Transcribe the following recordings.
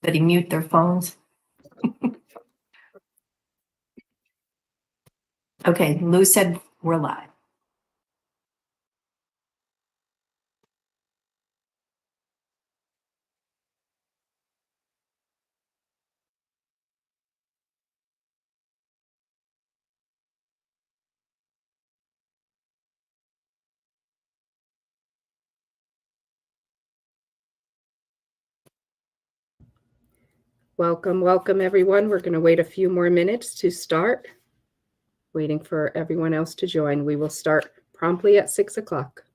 Everybody mute their phones. Okay, Lou said we're live. Welcome, welcome everyone. We're going to wait a few more minutes to start. Waiting for everyone else to join. We will start promptly at 6 o'clock.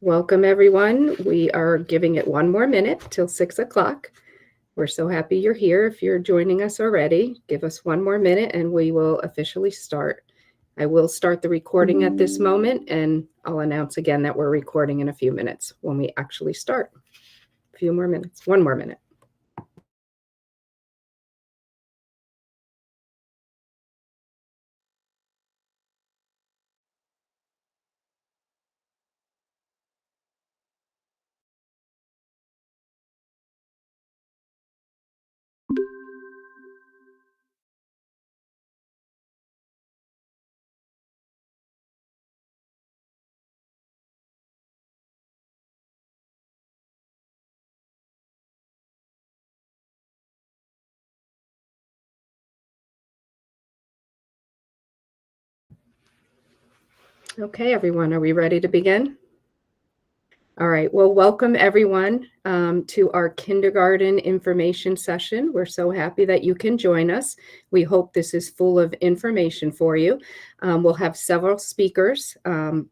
Welcome everyone. We are giving it one more minute till 6 o'clock. We're so happy you're here. If you're joining us already, give us one more minute and we will officially start. I will start the recording at this moment and I'll announce again that we're recording in a few minutes when we actually start. A few more minutes, one more minute. Okay, everyone, are we ready to begin? All right, well, welcome everyone to our kindergarten information session. We're so happy that you can join us. We hope this is full of information for you. We'll have several speakers and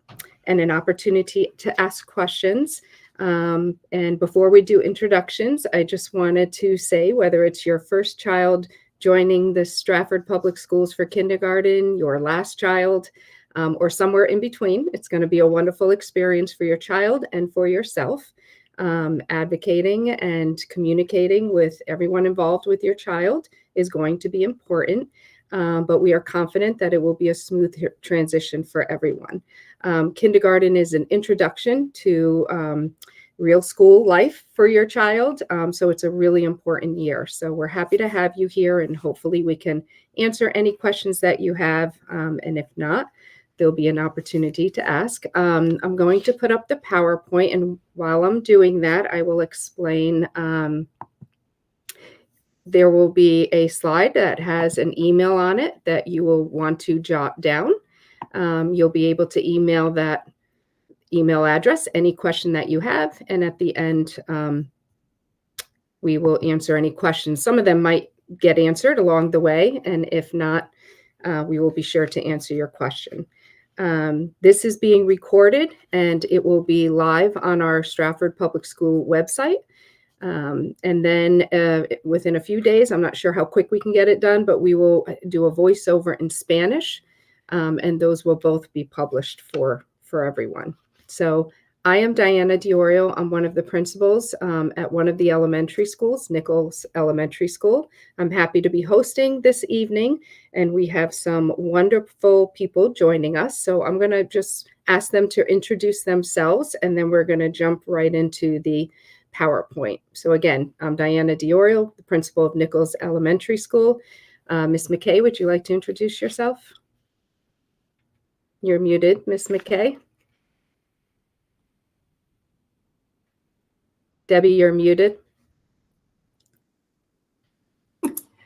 an opportunity to ask questions. And before we do introductions, I just wanted to say whether it's your first child joining the Stratford Public Schools for kindergarten, your last child, or somewhere in between. It's going to be a wonderful experience for your child and for yourself. Advocating and communicating with everyone involved with your child is going to be important, but we are confident that it will be a smooth transition for everyone. Kindergarten is an introduction to real school life for your child, so it's a really important year. So we're happy to have you here, and hopefully we can answer any questions that you have, and if not, there'll be an opportunity to ask. I'm going to put up the PowerPoint, and while I'm doing that, I will explain. There will be a slide that has an email on it that you will want to jot down. You'll be able to email that email address, any question that you have, and at the end, we will answer any questions. Some of them might get answered along the way, and if not, we will be sure to answer your question. This is being recorded, and it will be live on our Stratford Public School website. And then within a few days, I'm not sure how quick we can get it done, but we will do a voiceover in Spanish, and those will both be published for everyone. So I am Diana Diorio. I'm one of the principals at one of the elementary schools, Nichols Elementary School. I'm happy to be hosting this evening, and we have some wonderful people joining us. So I'm going to just ask them to introduce themselves, and then we're going to jump right into the PowerPoint. So again, I'm Diana Diorio, the principal of Nichols Elementary School. Ms. McKay, would you like to introduce yourself? You're muted, Ms. McKay. Debbie, you're muted.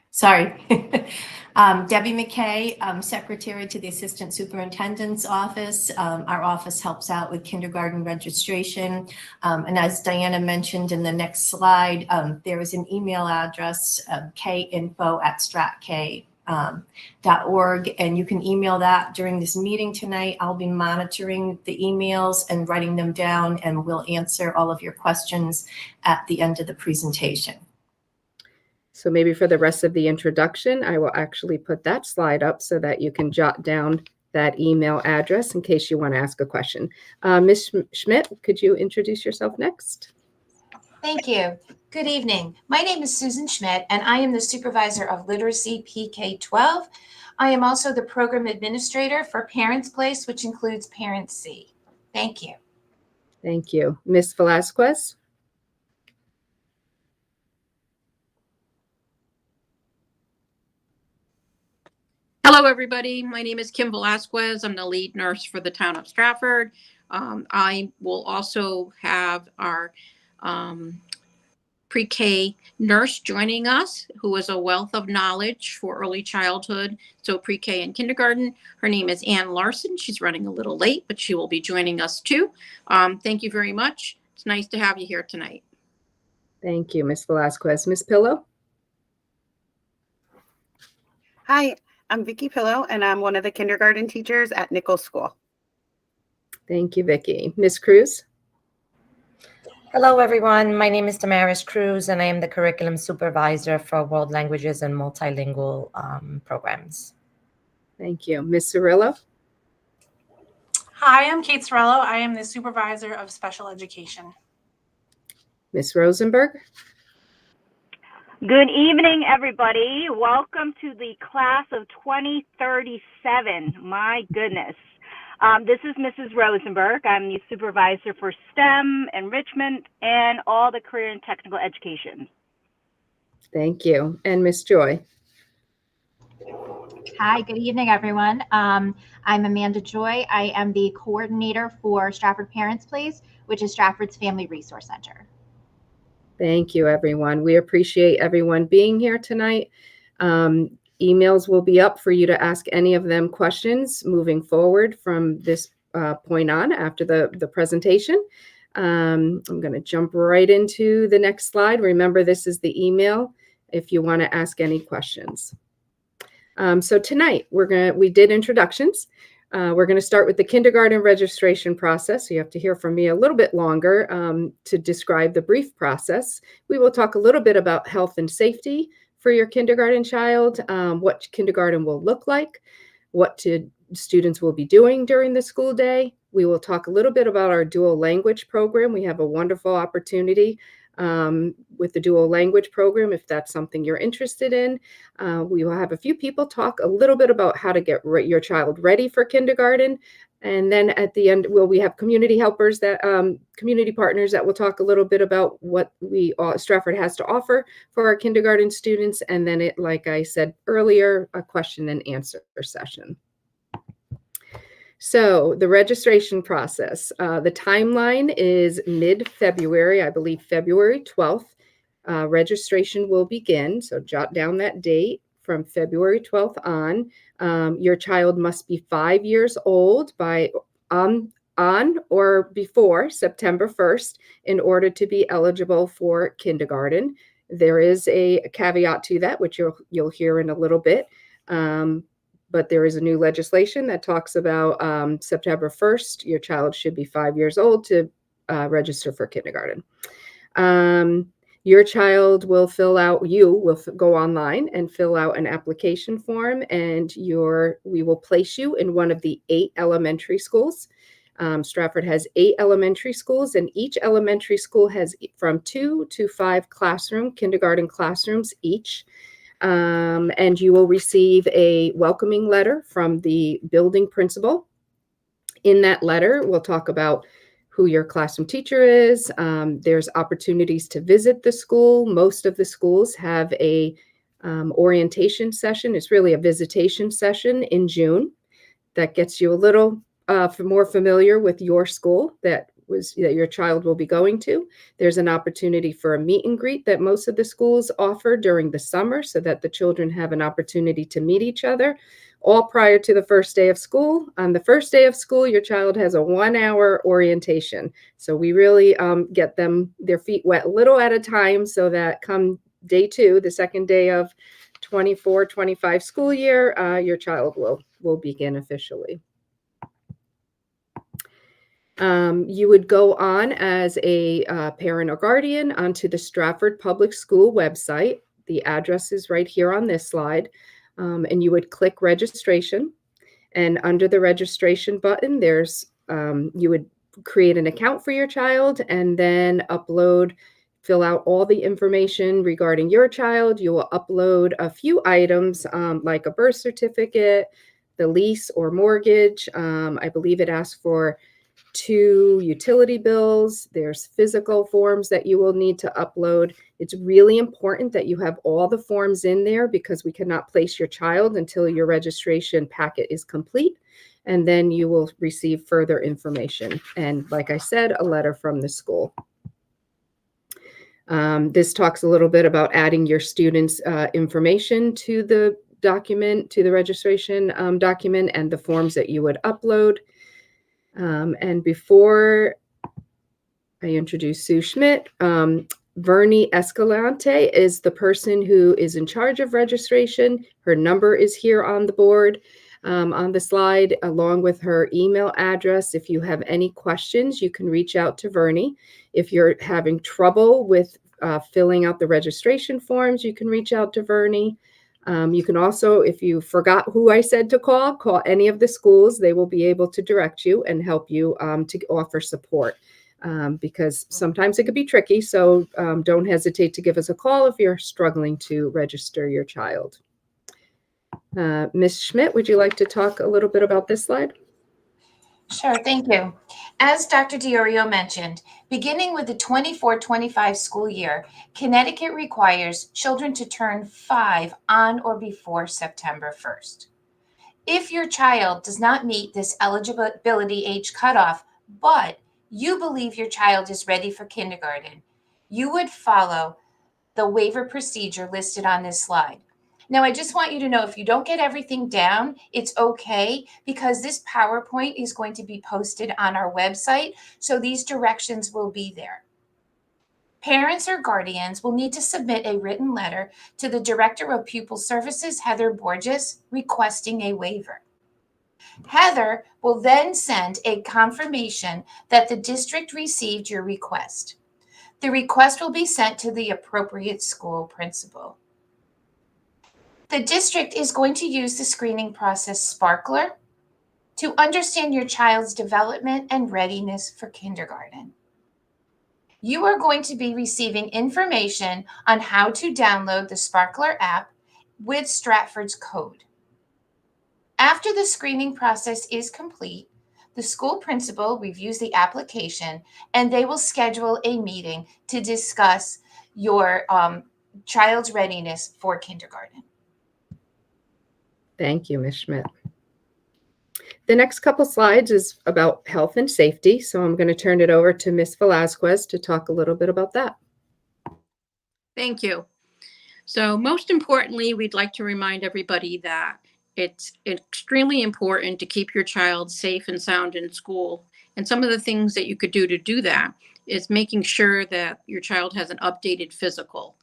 Sorry. Debbie McKay, secretary to the Assistant Superintendent's office. Our office helps out with kindergarten registration. And as Diana mentioned in the next slide, there is an email address, kinfo@stratka.org, and you can email that during this meeting tonight. I'll be monitoring the emails and writing them down, and we'll answer all of your questions at the end of the presentation. So maybe for the rest of the introduction, I will actually put that slide up so that you can jot down that email address in case you want to ask a question. Ms. Schmidt, could you introduce yourself next? Thank you. Good evening. My name is Susan Schmidt, and I am the supervisor of Literacy PK-12. I am also the program administrator for Parents Place, which includes Parent C. Thank you. Thank you. Ms. Velasquez? Hello, everybody. My name is Kim Velasquez. I'm the lead nurse for the town of Stratford. I will also have our pre-K nurse joining us, who is a wealth of knowledge for early childhood, so pre-K and kindergarten. Her name is Ann Larson. She's running a little late, but she will be joining us too. Thank you very much. It's nice to have you here tonight. Thank you, Ms. Velasquez. Ms. Pillow? Hi, I'm Vicki Pillow, and I'm one of the kindergarten teachers at Nichols School. Thank you, Vicki. Ms. Cruz? Hello, everyone. My name is Damaris Cruz, and I am the curriculum supervisor for world languages and multilingual programs. Thank you. Ms. Cirillo? Hi, I'm Kate Sorello. I am the supervisor of special education. Ms. Rosenberg? Good evening, everybody. Welcome to the class of 2037. My goodness. This is Mrs. Rosenberg. I'm the supervisor for STEM, enrichment, and all the career and technical education. Thank you. And Ms. Joy? Hi, good evening, everyone. I'm Amanda Joy. I am the coordinator for Stratford Parents Place, which is Stratford's Family Resource Center. Thank you, everyone. We appreciate everyone being here tonight. Emails will be up for you to ask any of them questions moving forward from this point on after the presentation. I'm going to jump right into the next slide. Remember, this is the email if you want to ask any questions. So tonight, we did introductions. We're going to start with the kindergarten registration process. So you have to hear from me a little bit longer to describe the brief process. We will talk a little bit about health and safety for your kindergarten child, what kindergarten will look like, what students will be doing during the school day. We will talk a little bit about our dual language program. We have a wonderful opportunity with the dual language program, if that's something you're interested in. We will have a few people talk a little bit about how to get your child ready for kindergarten. And then at the end, we have community helpers community partners that will talk a little bit about what Stratford has to offer for our kindergarten students. And then like I said earlier, a question and answer session. So the registration process, the timeline is mid-February, I believe February 12th. Registration will begin, so jot down that date from February 12th on. Your child must be 5 years old by on or before September 1st in order to be eligible for kindergarten. There is a caveat to that, which you'll hear in a little bit. But there is a new legislation that talks about September 1st, your child should be 5 years old to register for kindergarten. Your child will go online and fill out an application form, and we will place you in one of the 8 elementary schools. Stratford has 8 elementary schools, and each elementary school has from 2 to 5 kindergarten classrooms each. And you will receive a welcoming letter from the building principal. In that letter, we'll talk about who your classroom teacher is. There's opportunities to visit the school. Most of the schools have a orientation session. It's really a visitation session in June that gets you a little more familiar with your school that your child will be going to. There's an opportunity for a meet and greet that most of the schools offer during the summer so that the children have an opportunity to meet each other, all prior to the first day of school. On the first day of school, your child has a 1-hour orientation. So we really get their feet wet a little at a time so that come day 2, the second day of 24-25 school year, your child will begin officially. You would go on as a parent or guardian onto the Stratford Public School website. The address is right here on this slide. And you would click registration. And under the registration button, you would create an account for your child and then fill out all the information regarding your child. You will upload a few items like a birth certificate, the lease or mortgage. I believe it asks for 2 utility bills. There's physical forms that you will need to upload. It's really important that you have all the forms in there because we cannot place your child until your registration packet is complete. And then you will receive further information. And like I said, a letter from the school. This talks a little bit about adding your students' information to the document, to the registration document, and the forms that you would upload. And before I introduce Sue Schmidt, Vernie Escalante is the person who is in charge of registration. Her number is here on the board, on the slide, along with her email address. If you have any questions, you can reach out to Vernie. If you're having trouble with filling out the registration forms, you can reach out to Vernie. You can also, if you forgot who I said to call any of the schools. They will be able to direct you and help you to offer support because sometimes it could be tricky. So don't hesitate to give us a call if you're struggling to register your child. Ms. Schmidt, would you like to talk a little bit about this slide? Sure, thank you. As Dr. Diorio mentioned, beginning with the 24-25 school year, Connecticut requires children to turn 5 on or before September 1st. If your child does not meet this eligibility age cutoff, but you believe your child is ready for kindergarten, you would follow the waiver procedure listed on this slide. Now, I just want you to know if you don't get everything down, it's okay because this PowerPoint is going to be posted on our website, so these directions will be there. Parents or guardians will need to submit a written letter to the Director of Pupil Services, Heather Borges, requesting a waiver. Heather will then send a confirmation that the district received your request. The request will be sent to the appropriate school principal. The district is going to use the screening process Sparkler to understand your child's development and readiness for kindergarten. You are going to be receiving information on how to download the Sparkler app with Stratford's code. After the screening process is complete, the school principal reviews the application and they will schedule a meeting to discuss your child's readiness for kindergarten. Thank you, Ms. Schmidt. The next couple slides is about health and safety. So I'm going to turn it over to Ms. Velasquez to talk a little bit about that. Thank you. So most importantly, we'd like to remind everybody that it's extremely important to keep your child safe and sound in school. And some of the things that you could do that is making sure that your child has an updated physical.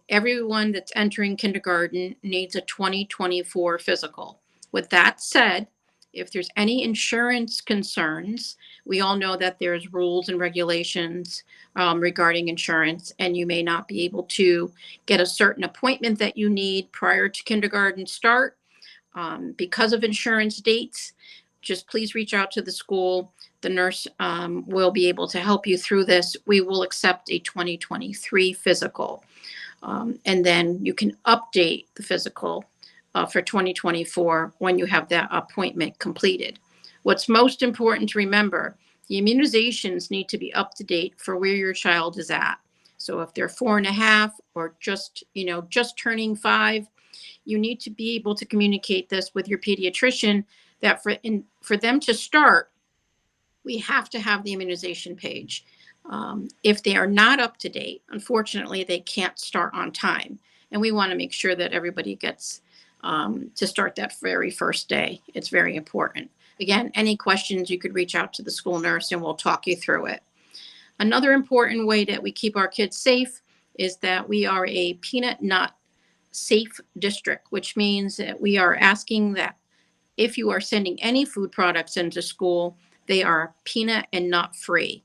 Everyone that's entering kindergarten needs a 2024 physical. With that said, if there's any insurance concerns, we all know that there's rules and regulations regarding insurance, and you may not be able to get a certain appointment that you need prior to kindergarten start because of insurance dates. Just please reach out to the school. The nurse will be able to help you through this. We will accept a 2023 physical. And then you can update the physical for 2024 when you have that appointment completed. What's most important to remember, the immunizations need to be up to date for where your child is at. So if they're 4.5 or just turning 5, you need to be able to communicate this with your pediatrician that for them to start, we have to have the immunization page. If they are not up to date, unfortunately, they can't start on time. And we want to make sure that everybody gets to start that very first day. It's very important. Again, any questions, you could reach out to the school nurse and we'll talk you through it. Another important way that we keep our kids safe is that we are a peanut nut safe district, which means that we are asking that if you are sending any food products into school, they are peanut and nut free.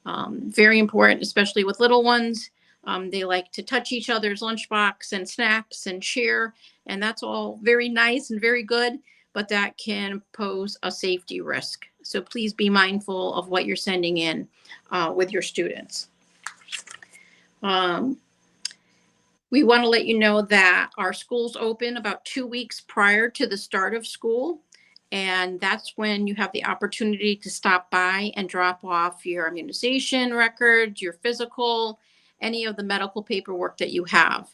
Very important, especially with little ones. They like to touch each other's lunchbox and snacks and share, and that's all very nice and very good, but that can pose a safety risk. So please be mindful of what you're sending in with your students. We want to let you know that our schools open about 2 weeks prior to the start of school. And that's when you have the opportunity to stop by and drop off your immunization records, your physical, any of the medical paperwork that you have.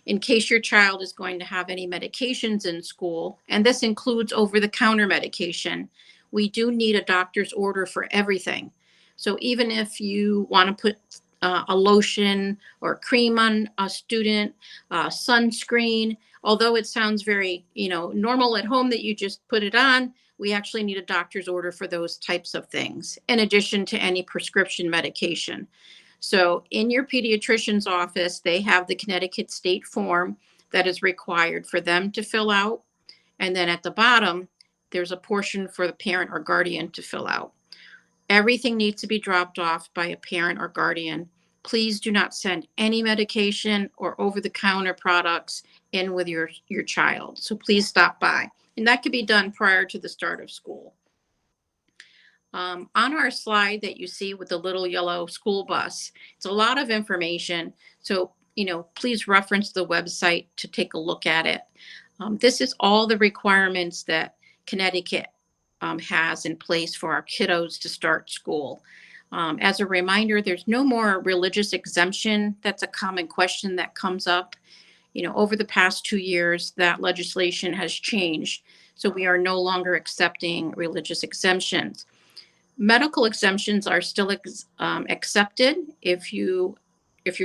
In case your child is going to have any medications in school, and this includes over-the-counter medication, we do need a doctor's order for everything. So even if you want to put a lotion or cream on a student, sunscreen, although it sounds very, normal at home that you just put it on, we actually need a doctor's order for those types of things, in addition to any prescription medication. So in your pediatrician's office, they have the Connecticut State form that is required for them to fill out. And then at the bottom, there's a portion for the parent or guardian to fill out. Everything needs to be dropped off by a parent or guardian. Please do not send any medication or over-the-counter products in with your child. So please stop by. And that could be done prior to the start of school. On our slide that you see with the little yellow school bus, it's a lot of information. So, please reference the website to take a look at it. This is all the requirements that Connecticut has in place for our kiddos to start school. As a reminder, there's no more religious exemption. That's a common question that comes up. Over the past 2 years, that legislation has changed. So we are no longer accepting religious exemptions. Medical exemptions are still accepted if your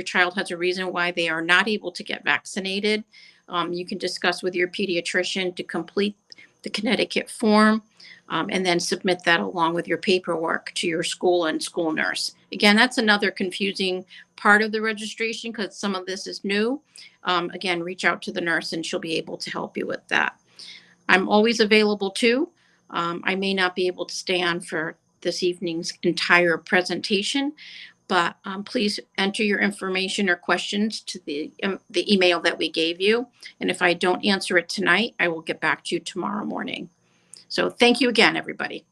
child has a reason why they are not able to get vaccinated. You can discuss with your pediatrician to complete the Connecticut form and then submit that along with your paperwork to your school and school nurse. Again, that's another confusing part of the registration because some of this is new. Again, reach out to the nurse and she'll be able to help you with that. I'm always available too. I may not be able to stay on for this evening's entire presentation, but please enter your information or questions to the email that we gave you. And if I don't answer it tonight, I will get back to you tomorrow morning. So thank you again, everybody.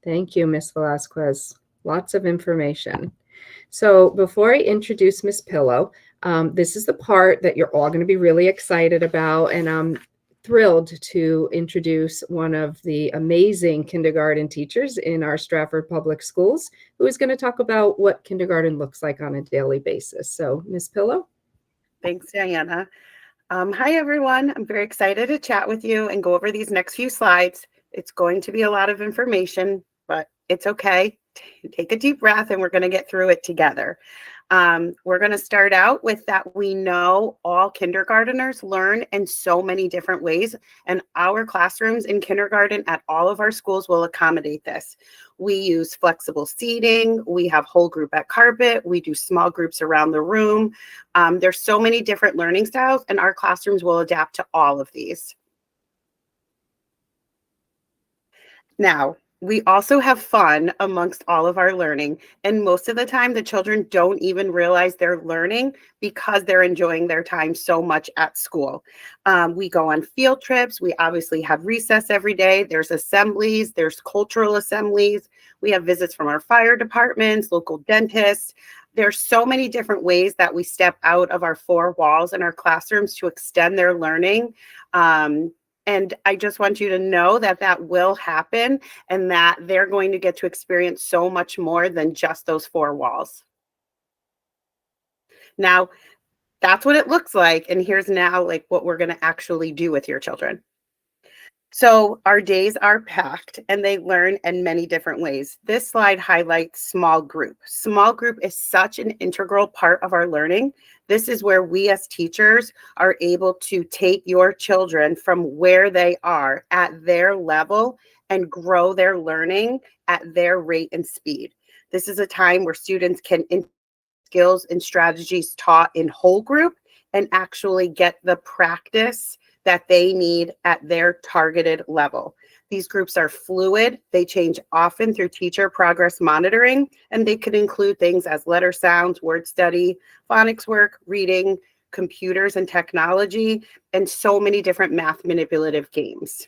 Thank you, Ms. Velasquez. Lots of information. So before I introduce Ms. Pillow, this is the part that you're all going to be really excited about, and I'm thrilled to introduce one of the amazing kindergarten teachers in our Stratford Public Schools, who is going to talk about what kindergarten looks like on a daily basis. So, Ms. Pillow. Thanks, Diana. Hi, everyone. I'm very excited to chat with you and go over these next few slides. It's going to be a lot of information, but it's okay. Take a deep breath and we're going to get through it together. We're going to start out with that we know all kindergarteners learn in so many different ways, and our classrooms in kindergarten at all of our schools will accommodate this. We use flexible seating, we have whole group at carpet, we do small groups around the room. There's so many different learning styles, and our classrooms will adapt to all of these. Now, we also have fun amongst all of our learning, and most of the time the children don't even realize they're learning because they're enjoying their time so much at school. We go on field trips. We obviously have recess every day. There's assemblies, there's cultural assemblies. We have visits from our fire departments, local dentists. There's so many different ways that we step out of our four walls in our classrooms to extend their learning. And I just want you to know that that will happen and that they're going to get to experience so much more than just those four walls. Now, that's what it looks like. And here's now like what we're going to actually do with your children. So our days are packed and they learn in many different ways. This slide highlights small group. Small group is such an integral part of our learning. This is where we as teachers are able to take your children from where they are at their level and grow their learning at their rate and speed. This is a time where students can skills and strategies taught in whole group and actually get the practice that they need at their targeted level. These groups are fluid. They change often through teacher progress monitoring, and they could include things as letter sounds, word study, phonics work, reading, computers and technology, and so many different math manipulative games.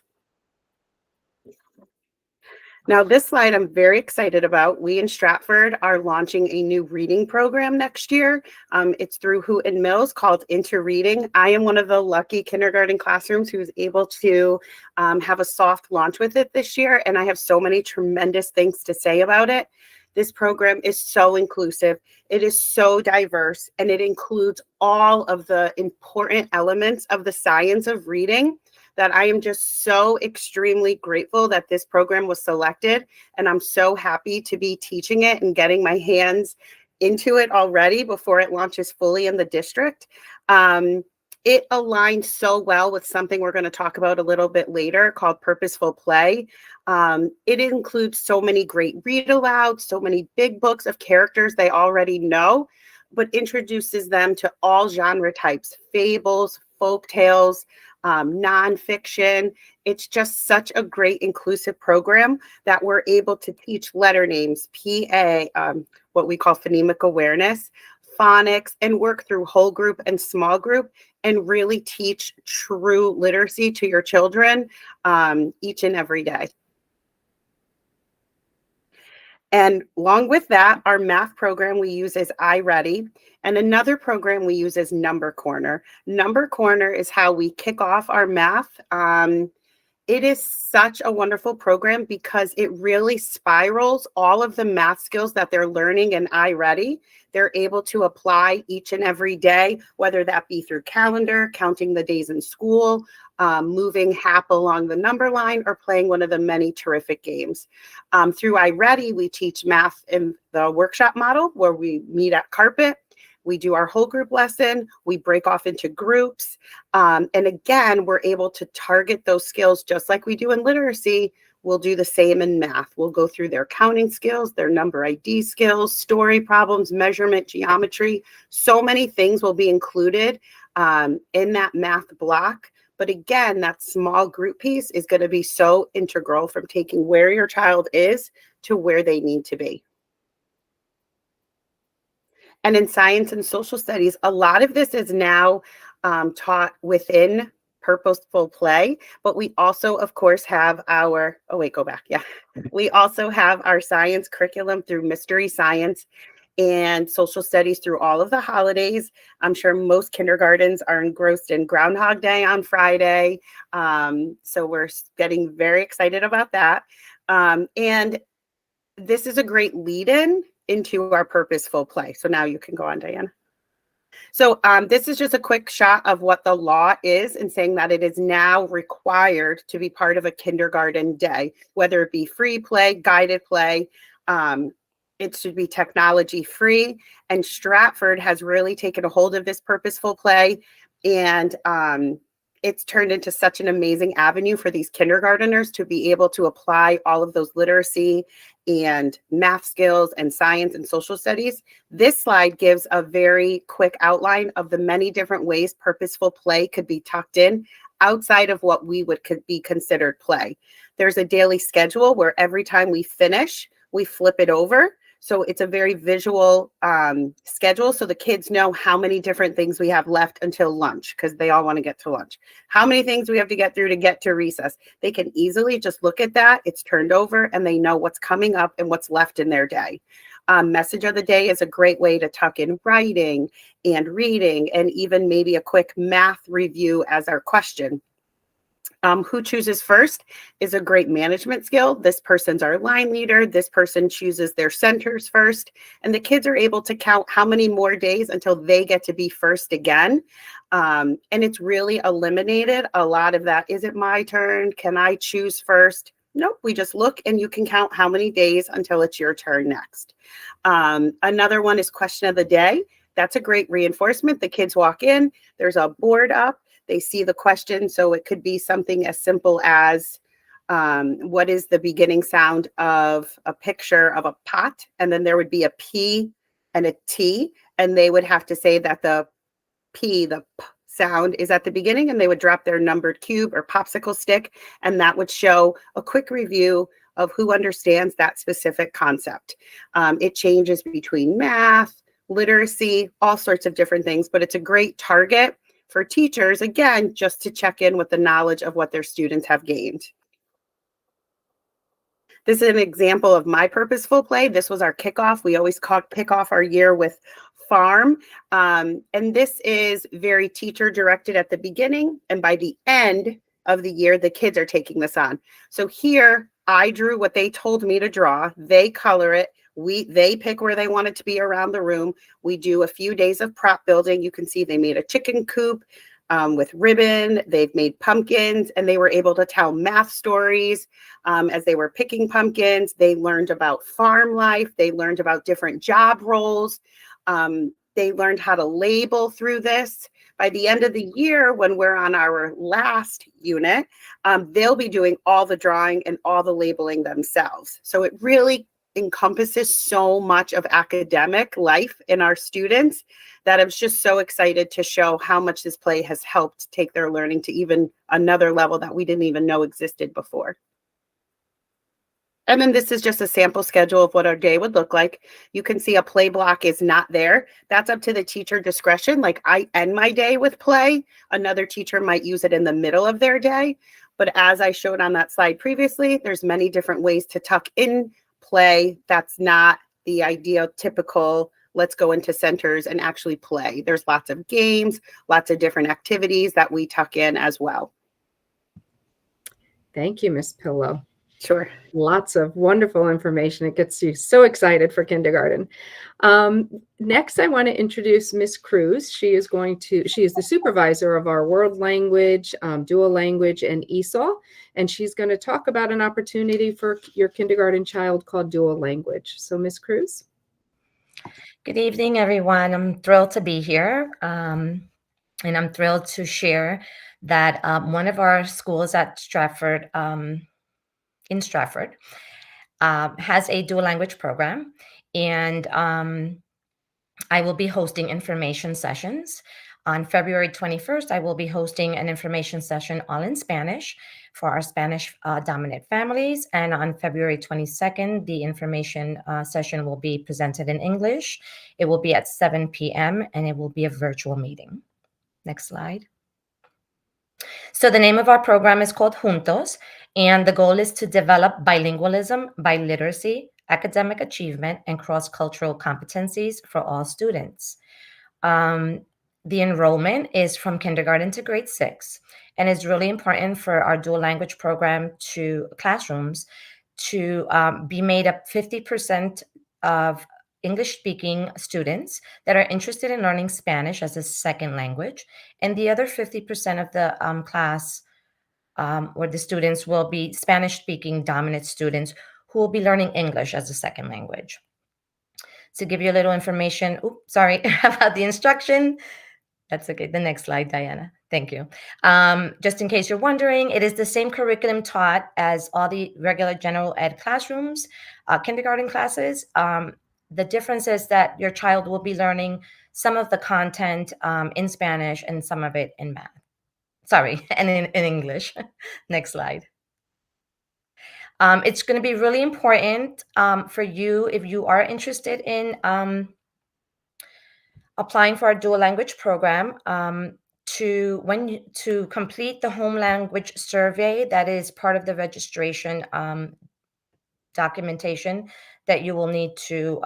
Now, this slide I'm very excited about. We in Stratford are launching a new reading program next year. It's through Houghton Mills called Into Reading. I am one of the lucky kindergarten classrooms who was able to have a soft launch with it this year, and I have so many tremendous things to say about it. This program is so inclusive, it is so diverse, and it includes all of the important elements of the science of reading that I am just so extremely grateful that this program was selected. And I'm so happy to be teaching it and getting my hands into it already before it launches fully in the district. It aligns so well with something we're going to talk about a little bit later called purposeful play. It includes so many great read alouds, so many big books of characters they already know, but introduces them to all genre types, fables, folk tales, nonfiction. It's just such a great inclusive program that we're able to teach letter names, PA, what we call phonemic awareness, phonics, and work through whole group and small group and really teach true literacy to your children each and every day. And along with that, our math program we use is iReady. And another program we use is Number Corner. Number Corner is how we kick off our math. It is such a wonderful program because it really spirals all of the math skills that they're learning in iReady. They're able to apply each and every day, whether that be through calendar, counting the days in school, moving HAP along the number line, or playing one of the many terrific games. Through iReady, we teach math in the workshop model where we meet at carpet. We do our whole group lesson. We break off into groups. And again, we're able to target those skills just like we do in literacy. We'll do the same in math. We'll go through their counting skills, their number ID skills, story problems, measurement, geometry. So many things will be included in that math block. But again, that small group piece is going to be so integral from taking where your child is to where they need to be. And in science and social studies, a lot of this is now taught within purposeful play, but we also, of course, have our, we also have our science curriculum through Mystery Science and social studies through all of the holidays. I'm sure most kindergartens are engrossed in Groundhog Day on Friday. So we're getting very excited about that. And this is a great lead-in into our purposeful play. So now you can go on, Diana. So this is just a quick shot of what the law is and saying that it is now required to be part of a kindergarten day, whether it be free play, guided play. It should be technology free. And Stratford has really taken a hold of this purposeful play. And it's turned into such an amazing avenue for these kindergarteners to be able to apply all of those literacy and math skills and science and social studies. This slide gives a very quick outline of the many different ways purposeful play could be tucked in outside of what we could be considered play. There's a daily schedule where every time we finish, we flip it over. So it's a very visual schedule. So the kids know how many different things we have left until lunch, because they all want to get to lunch. How many things we have to get through to get to recess. They can easily just look at that. It's turned over and they know what's coming up and what's left in their day. Message of the day is a great way to tuck in writing and reading and even maybe a quick math review as our question. Who chooses first is a great management skill. This person's our line leader. This person chooses their centers first. And the kids are able to count how many more days until they get to be first again. And it's really eliminated a lot of that. Is it my turn? Can I choose first? Nope, we just look and you can count how many days until it's your turn next. Another one is question of the day. That's a great reinforcement. The kids walk in, there's a board up. They see the question, so it could be something as simple as what is the beginning sound of a picture of a pot? And then there would be a P and a T, and they would have to say that the P, the P sound is at the beginning, and they would drop their numbered cube or popsicle stick, and that would show a quick review of who understands that specific concept. It changes between math, literacy, all sorts of different things, but it's a great target for teachers, again, just to check in with the knowledge of what their students have gained. This is an example of my purposeful play. This was our kickoff. We always kick off our year with farm. And this is very teacher directed at the beginning. And by the end of the year, the kids are taking this on. So here I drew what they told me to draw. They color it. They pick where they want it to be around the room. We do a few days of prop building. You can see they made a chicken coop with ribbon. They've made pumpkins, and they were able to tell math stories as they were picking pumpkins. They learned about farm life. They learned about different job roles. They learned how to label through this. By the end of the year, when we're on our last unit, they'll be doing all the drawing and all the labeling themselves. So it really encompasses so much of academic life in our students that I'm just so excited to show how much this play has helped take their learning to even another level that we didn't even know existed before. And then this is just a sample schedule of what our day would look like. You can see a play block is not there. That's up to the teacher discretion. Like I end my day with play. Another teacher might use it in the middle of their day. But as I showed on that slide previously, there's many different ways to tuck in play. That's not the ideal typical, let's go into centers and actually play. There's lots of games, lots of different activities that we tuck in as well. Thank you, Ms. Pillow. Sure. Lots of wonderful information. It gets you so excited for kindergarten. Next, I want to introduce Ms. Cruz. She is the supervisor of our world language, dual language, and ESOL. And she's going to talk about an opportunity for your kindergarten child called dual language. So Ms. Cruz. Good evening, everyone. I'm thrilled to be here. And I'm thrilled to share that one of our schools at Stratford, in Stratford, has a dual language program. And I will be hosting information sessions. On February 21st, I will be hosting an information session all in Spanish for our Spanish dominant families. And on February 22nd, the information session will be presented in English. It will be at 7 p.m. and it will be a virtual meeting. Next slide. So the name of our program is called Juntos, and the goal is to develop bilingualism, biliteracy, academic achievement, and cross-cultural competencies for all students. The enrollment is from kindergarten to grade 6, and it's really important for our dual language program to classrooms to be made up 50% of English-speaking students that are interested in learning Spanish as a second language, and the other 50% of the class or the students will be Spanish-speaking dominant students who will be learning English as a second language. To give you a little information, about the instruction. That's okay. The next slide, Diana. Thank you. Just in case you're wondering, it is the same curriculum taught as all the regular general ed classrooms, kindergarten classes. The difference is that your child will be learning some of the content in Spanish and some of it in math. And in English. Next slide. It's going to be really important for you if you are interested in applying for our dual language program to complete the home language survey that is part of the registration documentation that you will need to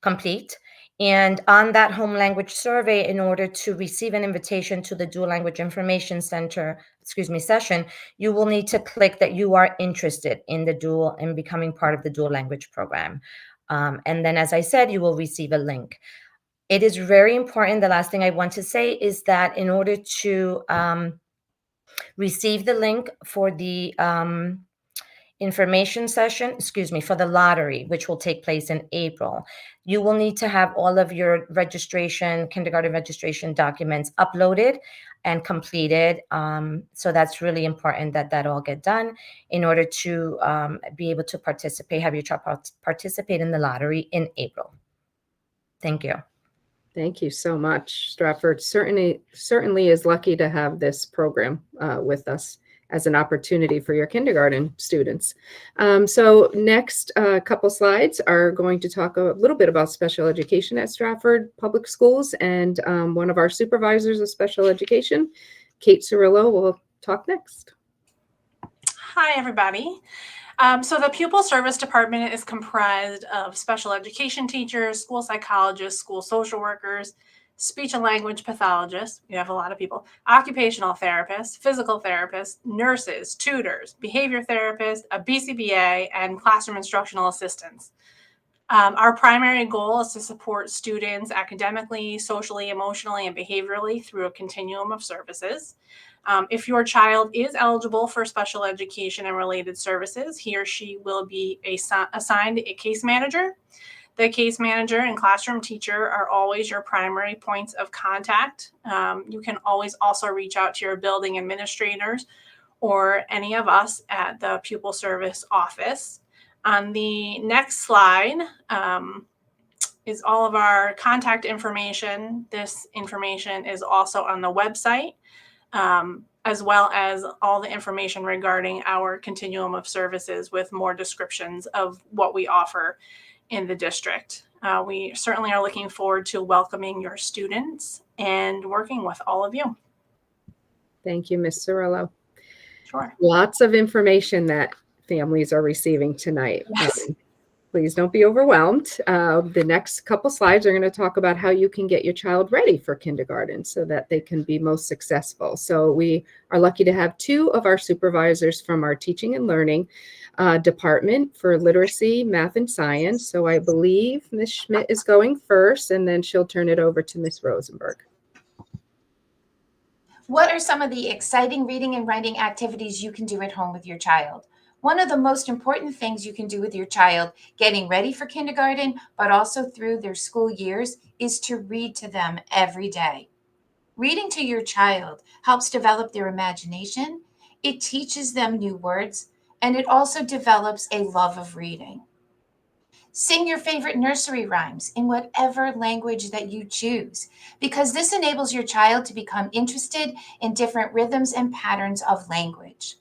complete. And on that home language survey, in order to receive an invitation to the Dual Language Information Center, session, you will need to click that you are interested in the dual and becoming part of the dual language program. And then, as I said, you will receive a link. It is very important. The last thing I want to say is that in order to receive the link for the information session, for the lottery, which will take place in April, you will need to have all of your kindergarten registration documents uploaded and completed. So that's really important that all get done in order to be able to have your child participate in the lottery in April. Thank you. Thank you so much. Stratford certainly is lucky to have this program with us as an opportunity for your kindergarten students. So next couple slides are going to talk a little bit about special education at Stratford Public Schools, and one of our supervisors of special education, Kate Cirillo, will talk next. Hi, everybody. So the Pupil Service Department is comprised of special education teachers, school psychologists, school social workers, speech and language pathologists, we have a lot of people, occupational therapists, physical therapists, nurses, tutors, behavior therapists, a BCBA, and classroom instructional assistants. Our primary goal is to support students academically, socially, emotionally, and behaviorally through a continuum of services. If your child is eligible for special education and related services, he or she will be assigned a case manager. The case manager and classroom teacher are always your primary points of contact. You can always also reach out to your building administrators or any of us at the Pupil Service office. On the next slide is all of our contact information. This information is also on the website, as well as all the information regarding our continuum of services with more descriptions of what we offer in the district. We certainly are looking forward to welcoming your students and working with all of you. Thank you, Ms. Cirillo. Sure. Lots of information that families are receiving tonight. Yes. Please don't be overwhelmed. The next couple slides are going to talk about how you can get your child ready for kindergarten so that they can be most successful. So we are lucky to have two of our supervisors from our teaching and learning department for literacy, math, and science. So I believe Ms. Schmidt is going first, and then she'll turn it over to Ms. Rosenberg. What are some of the exciting reading and writing activities you can do at home with your child? One of the most important things you can do with your child getting ready for kindergarten, but also through their school years, is to read to them every day. Reading to your child helps develop their imagination, it teaches them new words, and it also develops a love of reading. Sing your favorite nursery rhymes in whatever language that you choose, because this enables your child to become interested in different rhythms and patterns of language.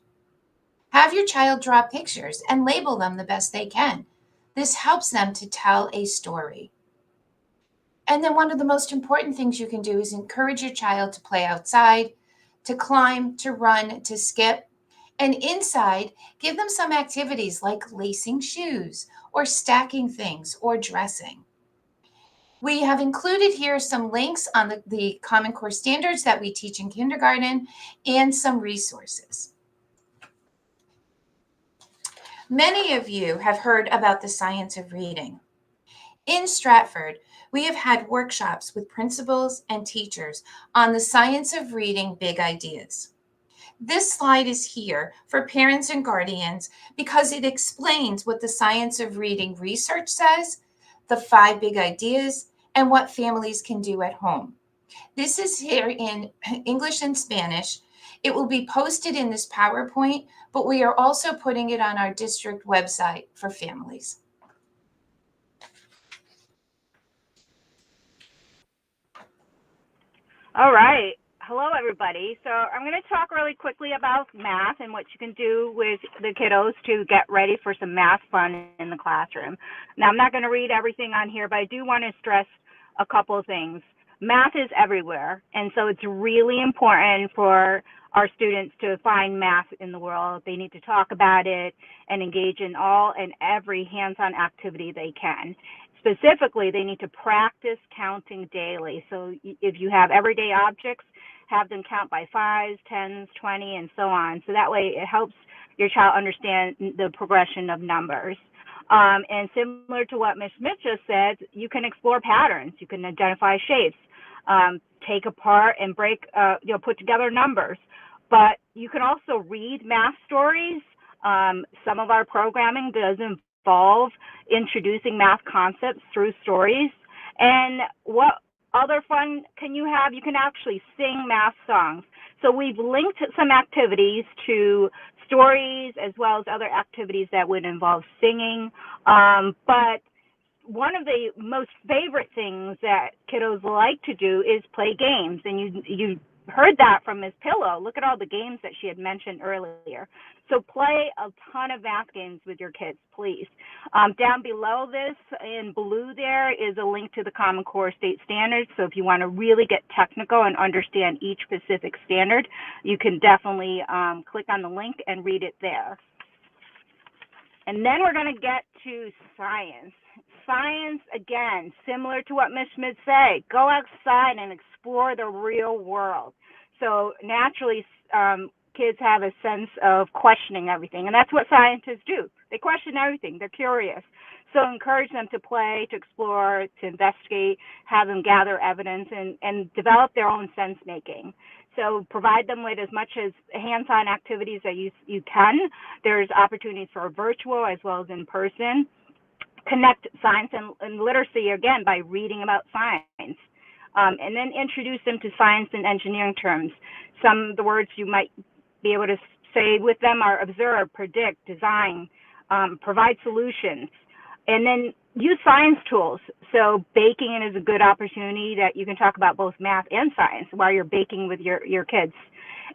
Have your child draw pictures and label them the best they can. This helps them to tell a story. And then one of the most important things you can do is encourage your child to play outside, to climb, to run, to skip. And inside, give them some activities like lacing shoes or stacking things or dressing. We have included here some links on the Common Core standards that we teach in kindergarten and some resources. Many of you have heard about the science of reading. In Stratford, we have had workshops with principals and teachers on the science of reading big ideas. This slide is here for parents and guardians because it explains what the science of reading research says, the 5 big ideas, and what families can do at home. This is here in English and Spanish. It will be posted in this PowerPoint, but we are also putting it on our district website for families. All right. Hello, everybody. So I'm going to talk really quickly about math and what you can do with the kiddos to get ready for some math fun in the classroom. Now, I'm not going to read everything on here, but I do want to stress a couple of things. Math is everywhere, and so it's really important for our students to find math in the world. They need to talk about it and engage in all and every hands-on activity they can. Specifically, they need to practice counting daily. So if you have everyday objects, have them count by 5s, 10s, 20, and so on. So that way it helps your child understand the progression of numbers. And similar to what Ms. Smith just said, you can explore patterns. You can identify shapes, take apart and break, put together numbers. But you can also read math stories. Some of our programming does involve introducing math concepts through stories. And what other fun can you have? You can actually sing math songs. So we've linked some activities to stories as well as other activities that would involve singing. But one of the most favorite things that kiddos like to do is play games. And you heard that from Ms. Pillow. Look at all the games that she had mentioned earlier. So play a ton of math games with your kids, please. Down below this in blue there is a link to the Common Core State Standards. So if you want to really get technical and understand each specific standard, you can definitely click on the link and read it there. And then we're going to get to science. Science, again, similar to what Ms. Schmidt said, go outside and explore the real world. So naturally, kids have a sense of questioning everything, and that's what scientists do. They question everything. They're curious. So encourage them to play, to explore, to investigate, have them gather evidence, and develop their own sense making. So provide them with as much as hands-on activities that you can. There's opportunities for virtual as well as in person. Connect science and literacy, again, by reading about science. And then introduce them to science and engineering terms. Some of the words you might be able to say with them are observe, predict, design, provide solutions. And then use science tools. So baking is a good opportunity that you can talk about both math and science while you're baking with your kids.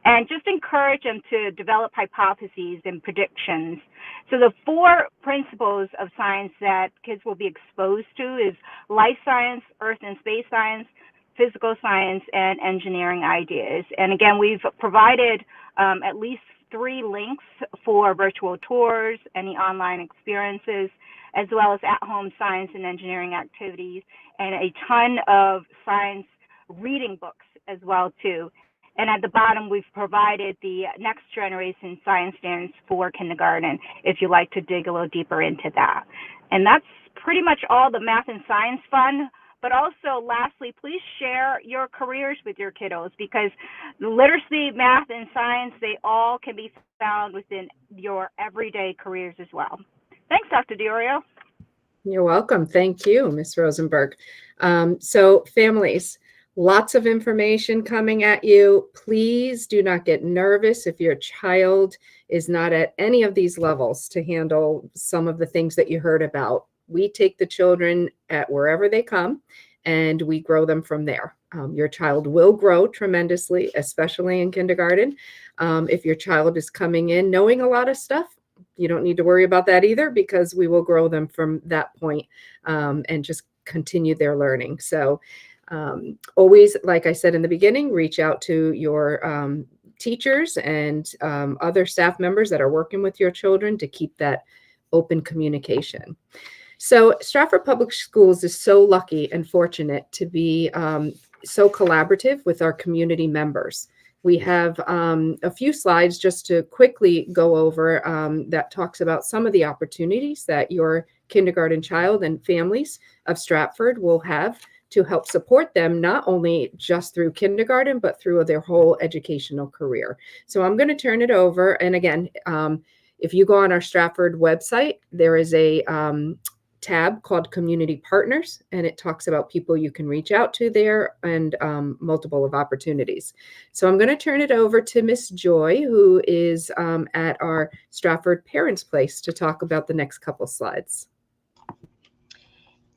And just encourage them to develop hypotheses and predictions. So the 4 principles of science that kids will be exposed to is life science, earth and space science, physical science, and engineering ideas. And again, we've provided at least 3 links for virtual tours, any online experiences, as well as at-home science and engineering activities, and a ton of science reading books as well, too. And at the bottom, we've provided the next generation science standards for kindergarten, if you'd like to dig a little deeper into that. And that's pretty much all the math and science fun. But also, lastly, please share your careers with your kiddos, because literacy, math, and science, they all can be found within your everyday careers as well. Thanks, Dr. DiOrio. You're welcome. Thank you, Ms. Rosenberg. So families, lots of information coming at you. Please do not get nervous if your child is not at any of these levels to handle some of the things that you heard about. We take the children at wherever they come and we grow them from there. Your child will grow tremendously, especially in kindergarten. If your child is coming in knowing a lot of stuff, you don't need to worry about that either, because we will grow them from that point and just continue their learning. So always, like I said in the beginning, reach out to your teachers and other staff members that are working with your children to keep that open communication. So Stratford Public Schools is so lucky and fortunate to be so collaborative with our community members. We have a few slides just to quickly go over that talks about some of the opportunities that your kindergarten child and families of Stratford will have to help support them, not only just through kindergarten, but through their whole educational career. So I'm going to turn it over. And again, if you go on our Stratford website, there is a tab called Community Partners, and it talks about people you can reach out to there and multiple of opportunities. So I'm going to turn it over to Miss Joy, who is at our Stratford Parents Place, to talk about the next couple slides.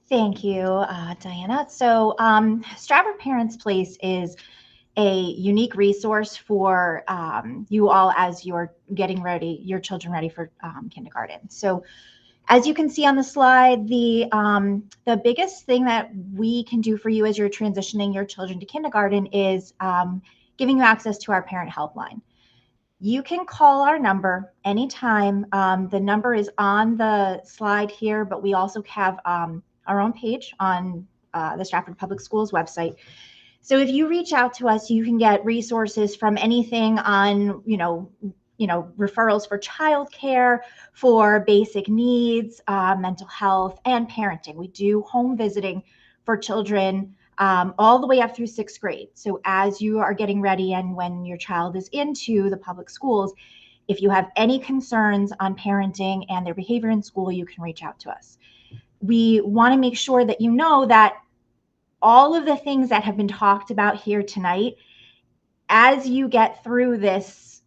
Thank you, Diana. So Stratford Parents Place is a unique resource for you all as you're getting ready, your children ready for kindergarten. So as you can see on the slide, the biggest thing that we can do for you as you're transitioning your children to kindergarten is giving you access to our parent helpline. You can call our number anytime. The number is on the slide here, but we also have our own page on the Stratford Public Schools website. So if you reach out to us, you can get resources from anything on, referrals for childcare, for basic needs, mental health, and parenting. We do home visiting for children all the way up through 6th grade. So as you are getting ready and when your child is into the public schools, if you have any concerns on parenting and their behavior in school, you can reach out to us. We want to make sure that you know that all of the things that have been talked about here tonight, as you get through this,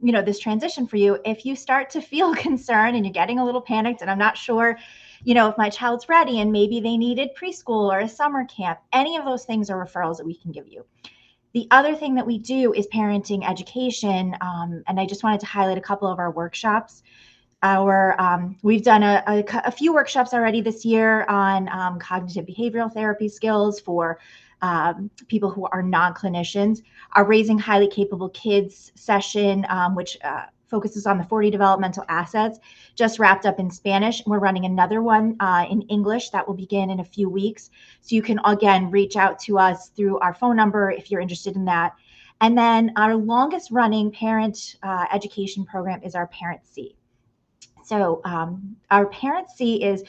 this transition for you, if you start to feel concerned and you're getting a little panicked and I'm not sure, if my child's ready and maybe they needed preschool or a summer camp, any of those things are referrals that we can give you. The other thing that we do is parenting education. And I just wanted to highlight a couple of our workshops. We've done a few workshops already this year on cognitive behavioral therapy skills for people who are non-clinicians. Our Raising Highly Capable Kids session, which focuses on the 40 developmental assets, just wrapped up in Spanish. We're running another one in English that will begin in a few weeks. So you can, again, reach out to us through our phone number if you're interested in that. And then our longest running parent education program is our Parent C. So our Parent C is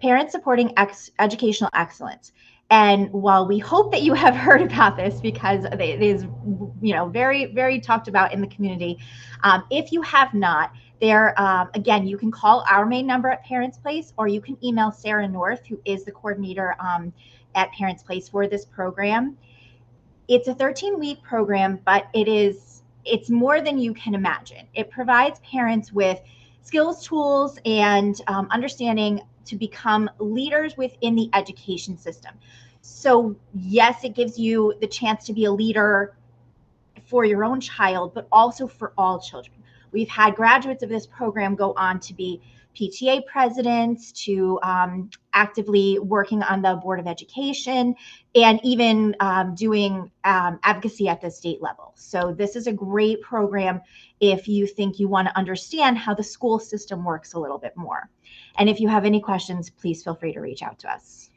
Parents Supporting Educational Excellence. And while we hope that you have heard about this because it is, very, very talked about in the community, if you have not, again, you can call our main number at Parents Place, or you can email Sarah North, who is the coordinator at Parents Place for this program. It's a 13-week program, but it's more than you can imagine. It provides parents with skills, tools, and understanding to become leaders within the education system. So yes, it gives you the chance to be a leader for your own child, but also for all children. We've had graduates of this program go on to be PTA presidents, to actively working on the Board of Education, and even doing advocacy at the state level. So this is a great program if you think you want to understand how the school system works a little bit more. And if you have any questions, please feel free to reach out to us.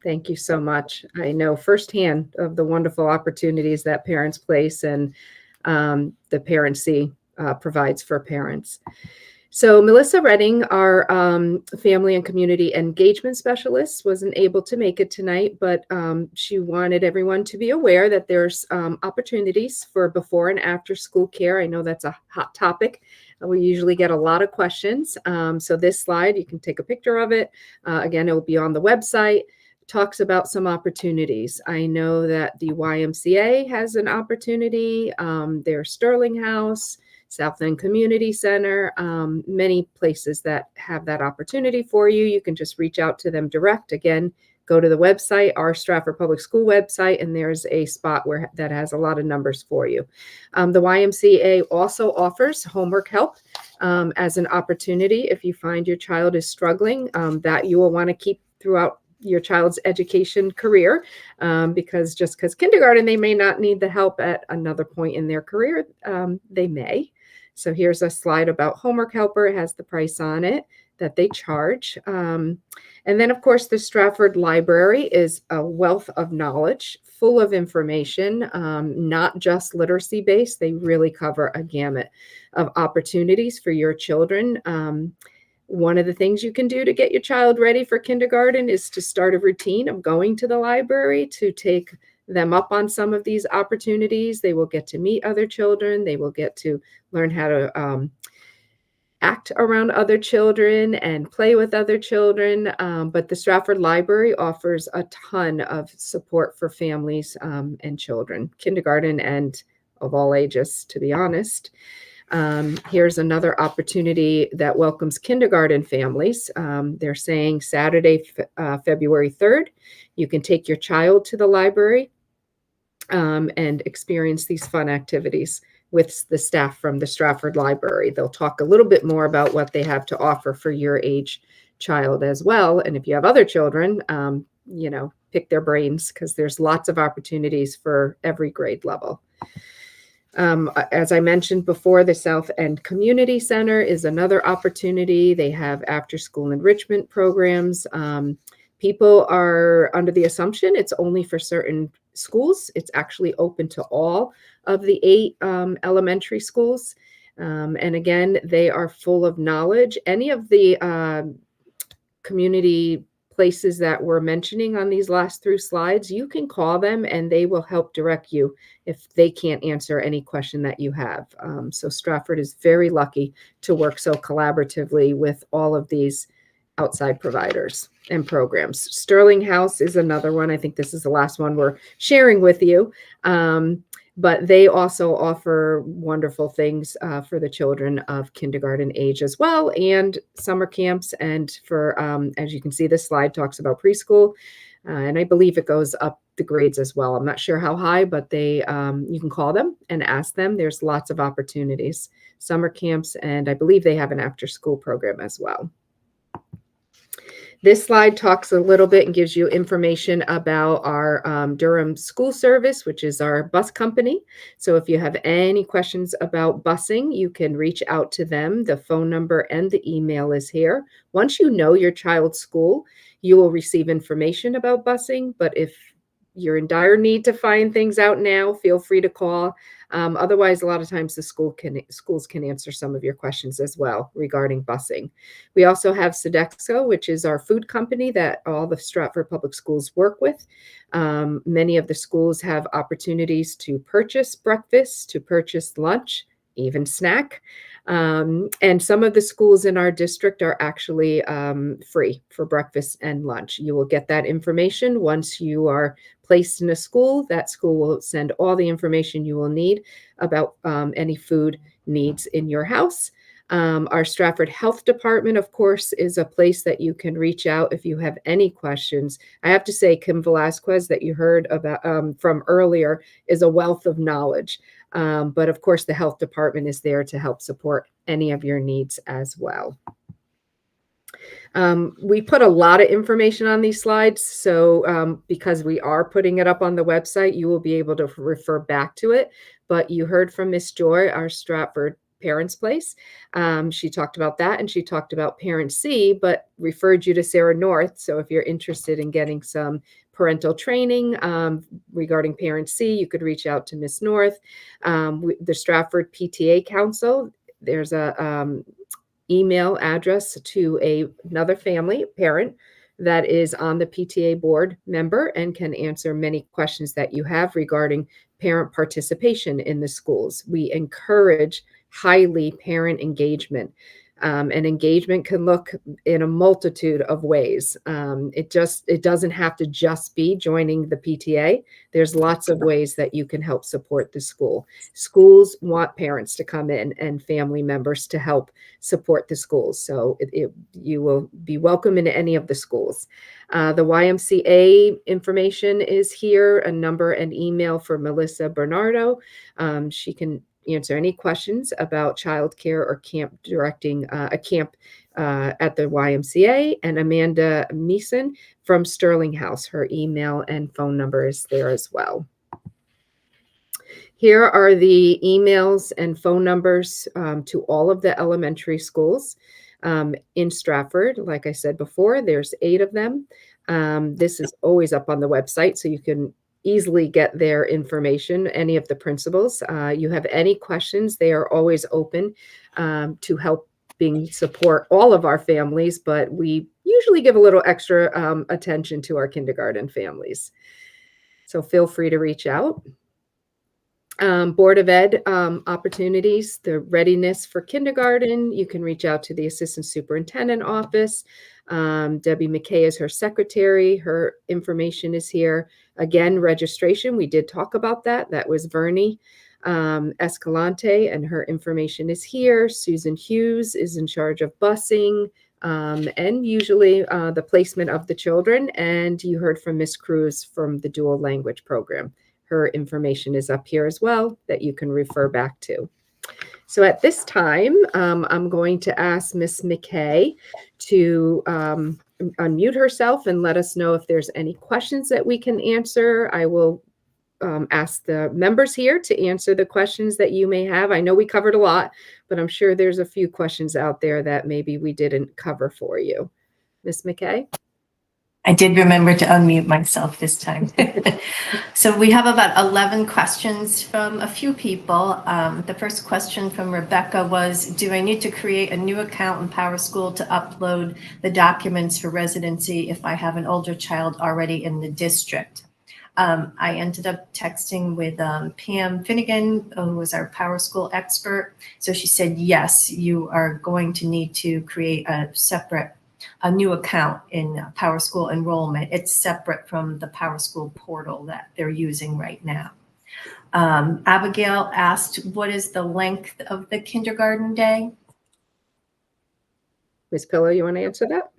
Thank you so much. I know firsthand of the wonderful opportunities that Parents Place and the Parent C provides for parents. So Melissa Redding, our family and community engagement specialist, wasn't able to make it tonight, but she wanted everyone to be aware that there's opportunities for before and after school care. I know that's a hot topic. We usually get a lot of questions. So this slide, you can take a picture of it. Again, it will be on the website. Talks about some opportunities. I know that the YMCA has an opportunity. There's Sterling House, South End Community Center, many places that have that opportunity for you. You can just reach out to them direct. Again, go to the website, our Stratford Public School website, and there's a spot that has a lot of numbers for you. The YMCA also offers homework help as an opportunity if you find your child is struggling, that you will want to keep throughout your child's education career, because just because kindergarten, they may not need the help at another point in their career. They may. So here's a slide about Homework Helper. It has the price on it. that they charge. And then, of course, the Stratford Library is a wealth of knowledge, full of information, not just literacy-based. They really cover a gamut of opportunities for your children. One of the things you can do to get your child ready for kindergarten is to start a routine of going to the library to take them up on some of these opportunities. They will get to meet other children. They will get to learn how to act around other children and play with other children. But the Stratford Library offers a ton of support for families and children, kindergarten and of all ages, to be honest. Here's another opportunity that welcomes kindergarten families. They're saying Saturday, February 3rd, you can take your child to the library and experience these fun activities with the staff from the Stratford Library. They'll talk a little bit more about what they have to offer for your age child as well. And if you have other children, pick their brains, because there's lots of opportunities for every grade level. As I mentioned before, the South End Community Center is another opportunity. They have after-school enrichment programs. People are under the assumption it's only for certain schools. It's actually open to all of the 8 elementary schools. And again, they are full of knowledge. Any of the community places that we're mentioning on these last 3 slides, you can call them and they will help direct you if they can't answer any question that you have. So Stratford is very lucky to work so collaboratively with all of these outside providers and programs. Sterling House is another one. I think this is the last one we're sharing with you. But they also offer wonderful things for the children of kindergarten age as well, and summer camps. And for, as you can see, this slide talks about preschool. And I believe it goes up the grades as well. I'm not sure how high, but they you can call them and ask them. There's lots of opportunities, summer camps, and I believe they have an after-school program as well. This slide talks a little bit and gives you information about our Durham School Service, which is our bus company. So if you have any questions about busing, you can reach out to them. The phone number and the email is here. Once you know your child's school, you will receive information about busing. But if you're in dire need to find things out now, feel free to call. Otherwise, a lot of times the schools can answer some of your questions as well regarding busing. We also have Sodexo, which is our food company that all the Stratford Public Schools work with. Many of the schools have opportunities to purchase breakfast, to purchase lunch, even snack. And some of the schools in our district are actually free for breakfast and lunch. You will get that information once you are placed in a school. That school will send all the information you will need about any food needs in your house. Our Stratford Health Department, of course, is a place that you can reach out if you have any questions. I have to say, Kim Velasquez, that you heard about from earlier, is a wealth of knowledge. But of course, the health department is there to help support any of your needs as well. We put a lot of information on these slides, so because we are putting it up on the website, you will be able to refer back to it. But you heard from Miss Joy, our Stratford Parents Place. She talked about that, and she talked about Parent C, but referred you to Sarah North. So if you're interested in getting some parental training regarding Parent C, you could reach out to Miss North. The Stratford PTA Council, there's a email address to another family parent that is on the PTA board member and can answer many questions that you have regarding parent participation in the schools. We encourage highly parent engagement. And engagement can look in a multitude of ways. It doesn't have to just be joining the PTA. There's lots of ways that you can help support the school. Schools want parents to come in and family members to help support the schools. So you will be welcome in any of the schools. The YMCA information is here, a number and email for Melissa Bernardo. She can answer any questions about childcare or camp directing a camp at the YMCA. And Amanda Meeson from Sterling House, her email and phone number is there as well. Here are the emails and phone numbers to all of the elementary schools. in Stratford. Like I said before, there's 8 of them. This is always up on the website, so you can easily get their information, any of the principals. You have any questions, they are always open to helping support all of our families, but we usually give a little extra attention to our kindergarten families. So feel free to reach out. Board of Ed opportunities, the readiness for kindergarten. You can reach out to the Assistant Superintendent office. Debbie McKay is her secretary. Her information is here. Again, registration, we did talk about that. That was Vernie Escalante, and her information is here. Susan Hughes is in charge of busing and usually the placement of the children. And you heard from Miss Cruz from the dual language program. Her information is up here as well that you can refer back to. So at this time, I'm going to ask Miss McKay to unmute herself and let us know if there's any questions that we can answer. I will ask the members here to answer the questions that you may have. I know we covered a lot, but I'm sure there's a few questions out there that maybe we didn't cover for you. Miss McKay? I did remember to unmute myself this time. So we have about 11 questions from a few people. The first question from Rebecca was, do I need to create a new account in PowerSchool to upload the documents for residency if I have an older child already in the district? I ended up texting with Pam Finnegan, who was our PowerSchool expert. So she said, yes, you are going to need to create a new account in PowerSchool enrollment. It's separate from the PowerSchool portal that they're using right now. Abigail asked, what is the length of the kindergarten day? Ms. Pillow, you want to answer that?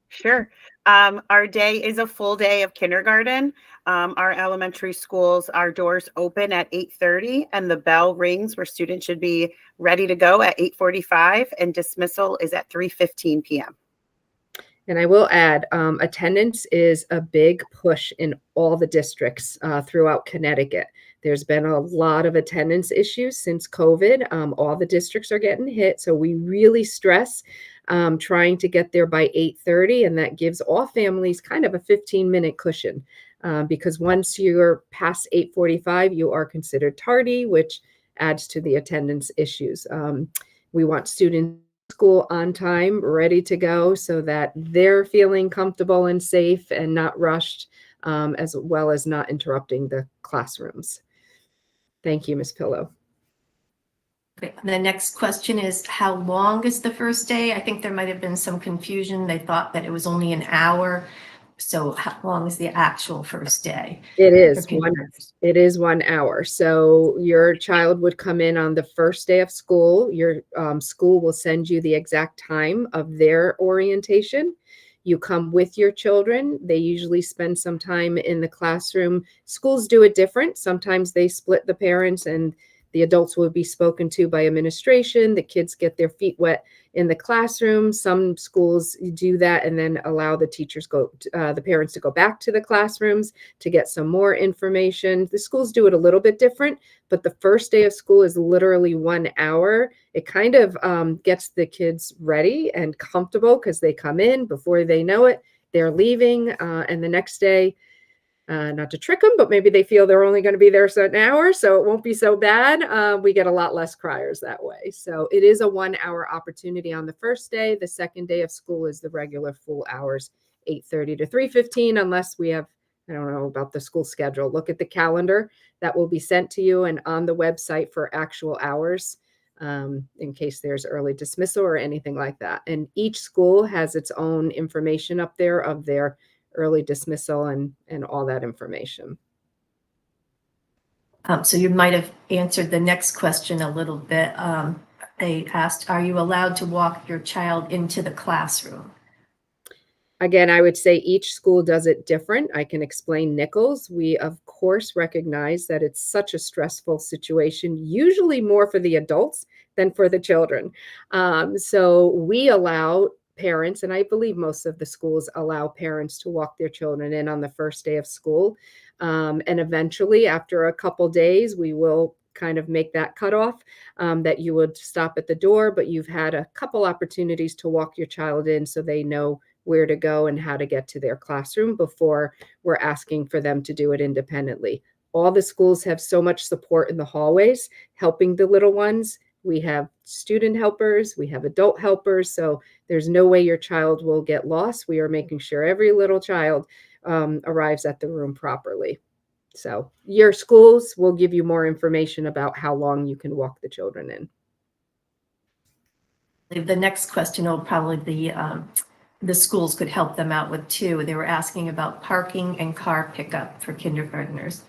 Sure. Our day is a full day of kindergarten. Our elementary schools, our doors open at 8:30 and the bell rings where students should be ready to go at 8:45 and dismissal is at 3:15 p.m. And I will add, attendance is a big push in all the districts throughout Connecticut. There's been a lot of attendance issues since COVID. All the districts are getting hit. So we really stress trying to get there by 8:30. And that gives all families kind of a 15-minute cushion because once you're past 8:45, you are considered tardy, which adds to the attendance issues. We want students school on time, ready to go so that they're feeling comfortable and safe and not rushed, as well as not interrupting the classrooms. Thank you, Ms. Pillow. Okay. The next question is, how long is the first day? I think there might have been some confusion. They thought that it was only an hour. So how long is the actual first day? It is Okay. 1 hour. So your child would come in on the first day of school. Your school will send you the exact time of their orientation. You come with your children. They usually spend some time in the classroom. Schools do it different. Sometimes they split the parents and the adults will be spoken to by administration. The kids get their feet wet in the classroom. Some schools do that and then allow the the parents to go back to the classrooms to get some more information. The schools do it a little bit different, but the first day of school is literally 1 hour. It kind of gets the kids ready and comfortable because they come in before they know it, they're leaving. And the next day, not to trick them, but maybe they feel they're only going to be there a certain hour, so it won't be so bad. We get a lot less criers that way. So it is a 1 hour opportunity on the first day. The second day of school is the regular full hours, 8:30 to 3:15, unless we have, I don't know about the school schedule. Look at the calendar that will be sent to you and on the website for actual hours in case there's early dismissal or anything like that. And each school has its own information up there of their early dismissal and all that information. So you might have answered the next question a little bit. They asked, are you allowed to walk your child into the classroom? Again, I would say each school does it different. I can explain Nichols. We, of course, recognize that it's such a stressful situation, usually more for the adults than for the children. So we allow parents, and I believe most of the schools allow parents to walk their children in on the first day of school. And eventually, after a couple days, we will kind of make that cutoff, that you would stop at the door, but you've had a couple opportunities to walk your child in so they know where to go and how to get to their classroom before we're asking for them to do it independently. All the schools have so much support in the hallways, helping the little ones. We have student helpers, we have adult helpers, so there's no way your child will get lost. We are making sure every little child arrives at the room properly. So your schools will give you more information about how long you can walk the children in. The next question will probably be the schools could help them out with too. They were asking about parking and car pickup for kindergartners.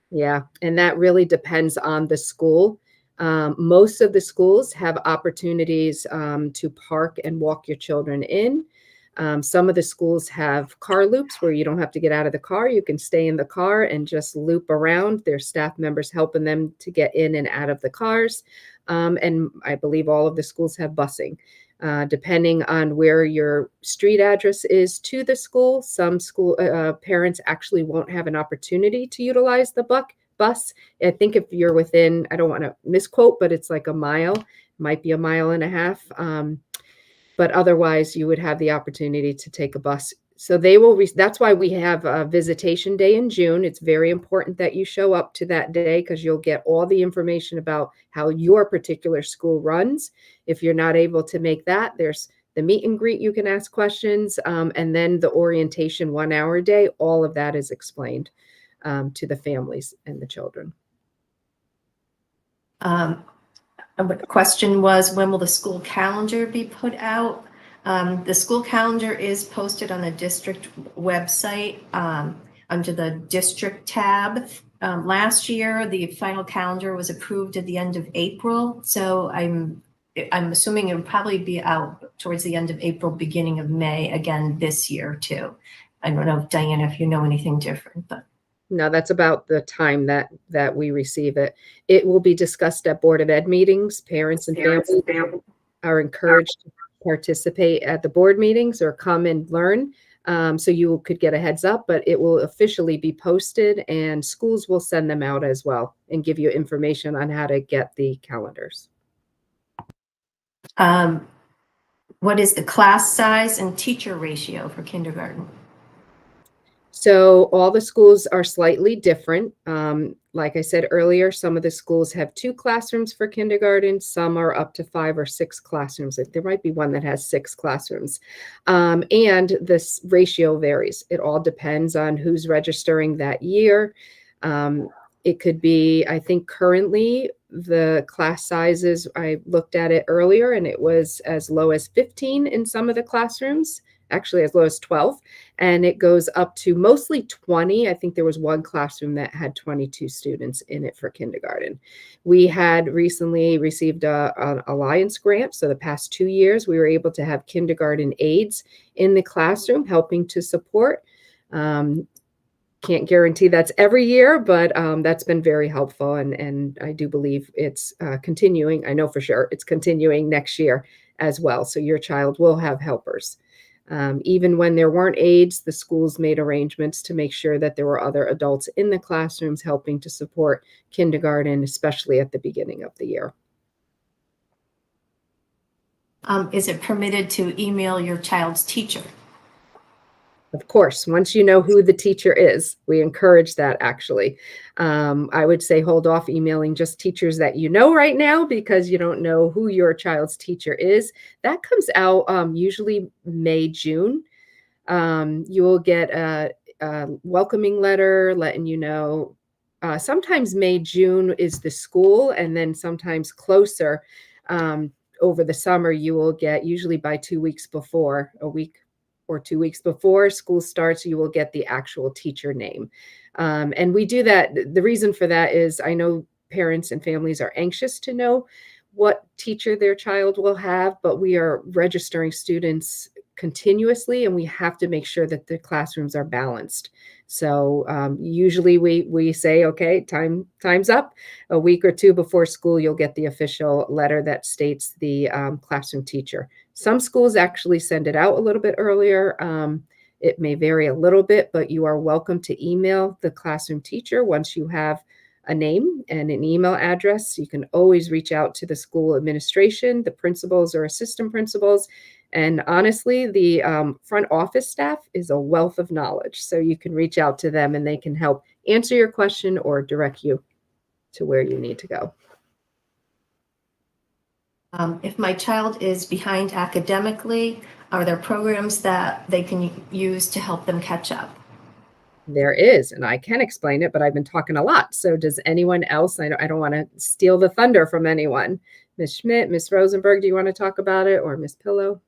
Yeah, and that really depends on the school. Most of the schools have opportunities to park and walk your children in. Some of the schools have car loops where you don't have to get out of the car. You can stay in the car and just loop around. There's staff members helping them to get in and out of the cars. And I believe all of the schools have busing. Depending on where your street address is to the school, some school parents actually won't have an opportunity to utilize the bus. I think if you're within, I don't want to misquote, but it's like a mile, might be a mile and a half. But otherwise you would have the opportunity to take a bus. So they will, that's why we have a visitation day in June. It's very important that you show up to that day because you'll get all the information about how your particular school runs. If you're not able to make that, there's the meet and greet, you can ask questions, and then the orientation 1 hour day, all of that is explained to the families and the children. And the question was, when will the school calendar be put out? The school calendar is posted on the district website under the district tab. Last year, the final calendar was approved at the end of April. So I'm assuming it would probably be out towards the end of April, beginning of May, again this year too. I don't know, Diana, if you know anything different, but. No, that's about the time that we receive it. It will be discussed at Board of Ed meetings. Parents and families are encouraged to participate at the board meetings or come and learn. So you could get a heads up, but it will officially be posted and schools will send them out as well and give you information on how to get the calendars. What is the class size and teacher ratio for kindergarten? So all the schools are slightly different. Like I said earlier, some of the schools have 2 classrooms for kindergarten. Some are up to 5 or 6 classrooms. There might be one that has 6 classrooms. And this ratio varies. It all depends on who's registering that year. It could be, I think currently the class sizes, I looked at it earlier and it was as low as 15 in some of the classrooms. Actually as low as 12, and it goes up to mostly 20. I think there was one classroom that had 22 students in it for kindergarten. We had recently received an Alliance grant. So the past 2 years, we were able to have kindergarten aides in the classroom helping to support. Can't guarantee that's every year, but that's been very helpful. And I do believe it's continuing. I know for sure it's continuing next year as well. So your child will have helpers. Even when there weren't aides, the schools made arrangements to make sure that there were other adults in the classrooms helping to support kindergarten, especially at the beginning of the year. Is it permitted to email your child's teacher? Of course, once you know who the teacher is, we encourage that actually. I would say hold off emailing just teachers that you know right now because you don't know who your child's teacher is. That comes out usually May, June. You will get a welcoming letter letting you know. Sometimes May, June is the school, and then sometimes closer over the summer, you will get usually by 2 weeks before, a week or 2 weeks before school starts, you will get the actual teacher name. And we do that. The reason for that is I know parents and families are anxious to know what teacher their child will have, but we are registering students continuously and we have to make sure that the classrooms are balanced. So usually we say, okay, time's up. A week or 2 before school, you'll get the official letter that states the classroom teacher. Some schools actually send it out a little bit earlier. It may vary a little bit, but you are welcome to email the classroom teacher once you have a name and an email address. You can always reach out to the school administration, the principals or assistant principals. And honestly, the front office staff is a wealth of knowledge. So you can reach out to them and they can help answer your question or direct you to where you need to go. If my child is behind academically, are there programs that they can use to help them catch up? There is, and I can explain it, but I've been talking a lot. So does anyone else? I don't want to steal the thunder from anyone. Ms. Schmidt, Ms. Rosenberg, do you want to talk about it, or Ms. Pillow?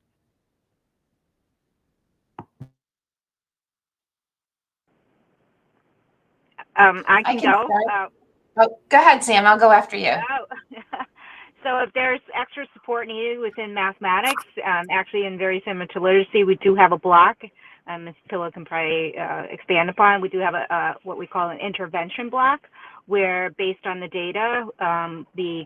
I can go. Oh, go ahead, Sam. I'll go after you. So if there's extra support needed within mathematics, actually, and very similar to literacy, we do have a block. Ms. Pillow can probably expand upon. We do have a what we call an intervention block, where based on the data, the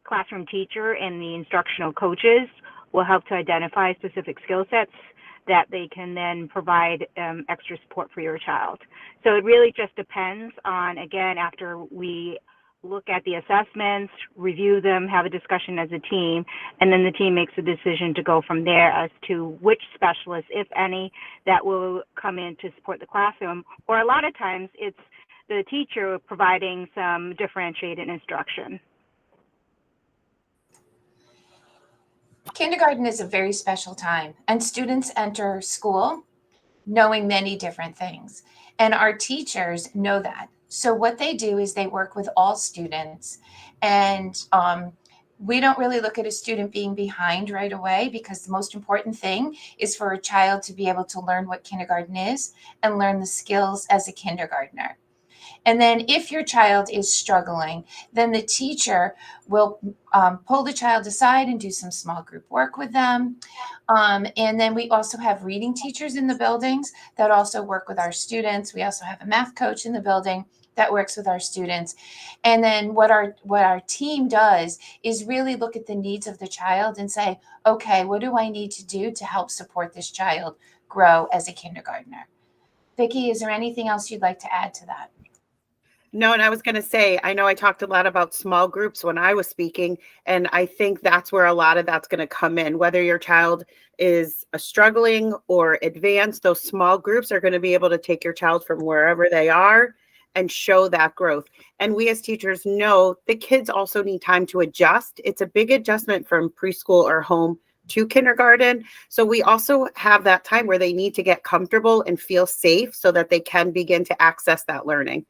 classroom teacher and the instructional coaches will help to identify specific skill sets that they can then provide extra support for your child. So it really just depends on, again, after we look at the assessments, review them, have a discussion as a team, and then the team makes a decision to go from there as to which specialists, if any, that will come in to support the classroom. Or a lot of times it's the teacher providing some differentiated instruction. Kindergarten is a very special time, and students enter school knowing many different things, and our teachers know that. So what they do is they work with all students, and we don't really look at a student being behind right away, because the most important thing is for a child to be able to learn what kindergarten is and learn the skills as a kindergartner. And then if your child is struggling, then the teacher will pull the child aside and do some small group work with them. And then we also have reading teachers in the buildings that also work with our students. We also have a math coach in the building that works with our students. And then what our team does is really look at the needs of the child and say, okay, what do I need to do to help support this child grow as a kindergartner? Vicki, is there anything else you'd like to add to that? No, and I was going to say, I know I talked a lot about small groups when I was speaking, and I think that's where a lot of that's going to come in. Whether your child is struggling or advanced, those small groups are going to be able to take your child from wherever they are and show that growth. And we as teachers know the kids also need time to adjust. It's a big adjustment from preschool or home to kindergarten. So we also have that time where they need to get comfortable and feel safe so that they can begin to access that learning.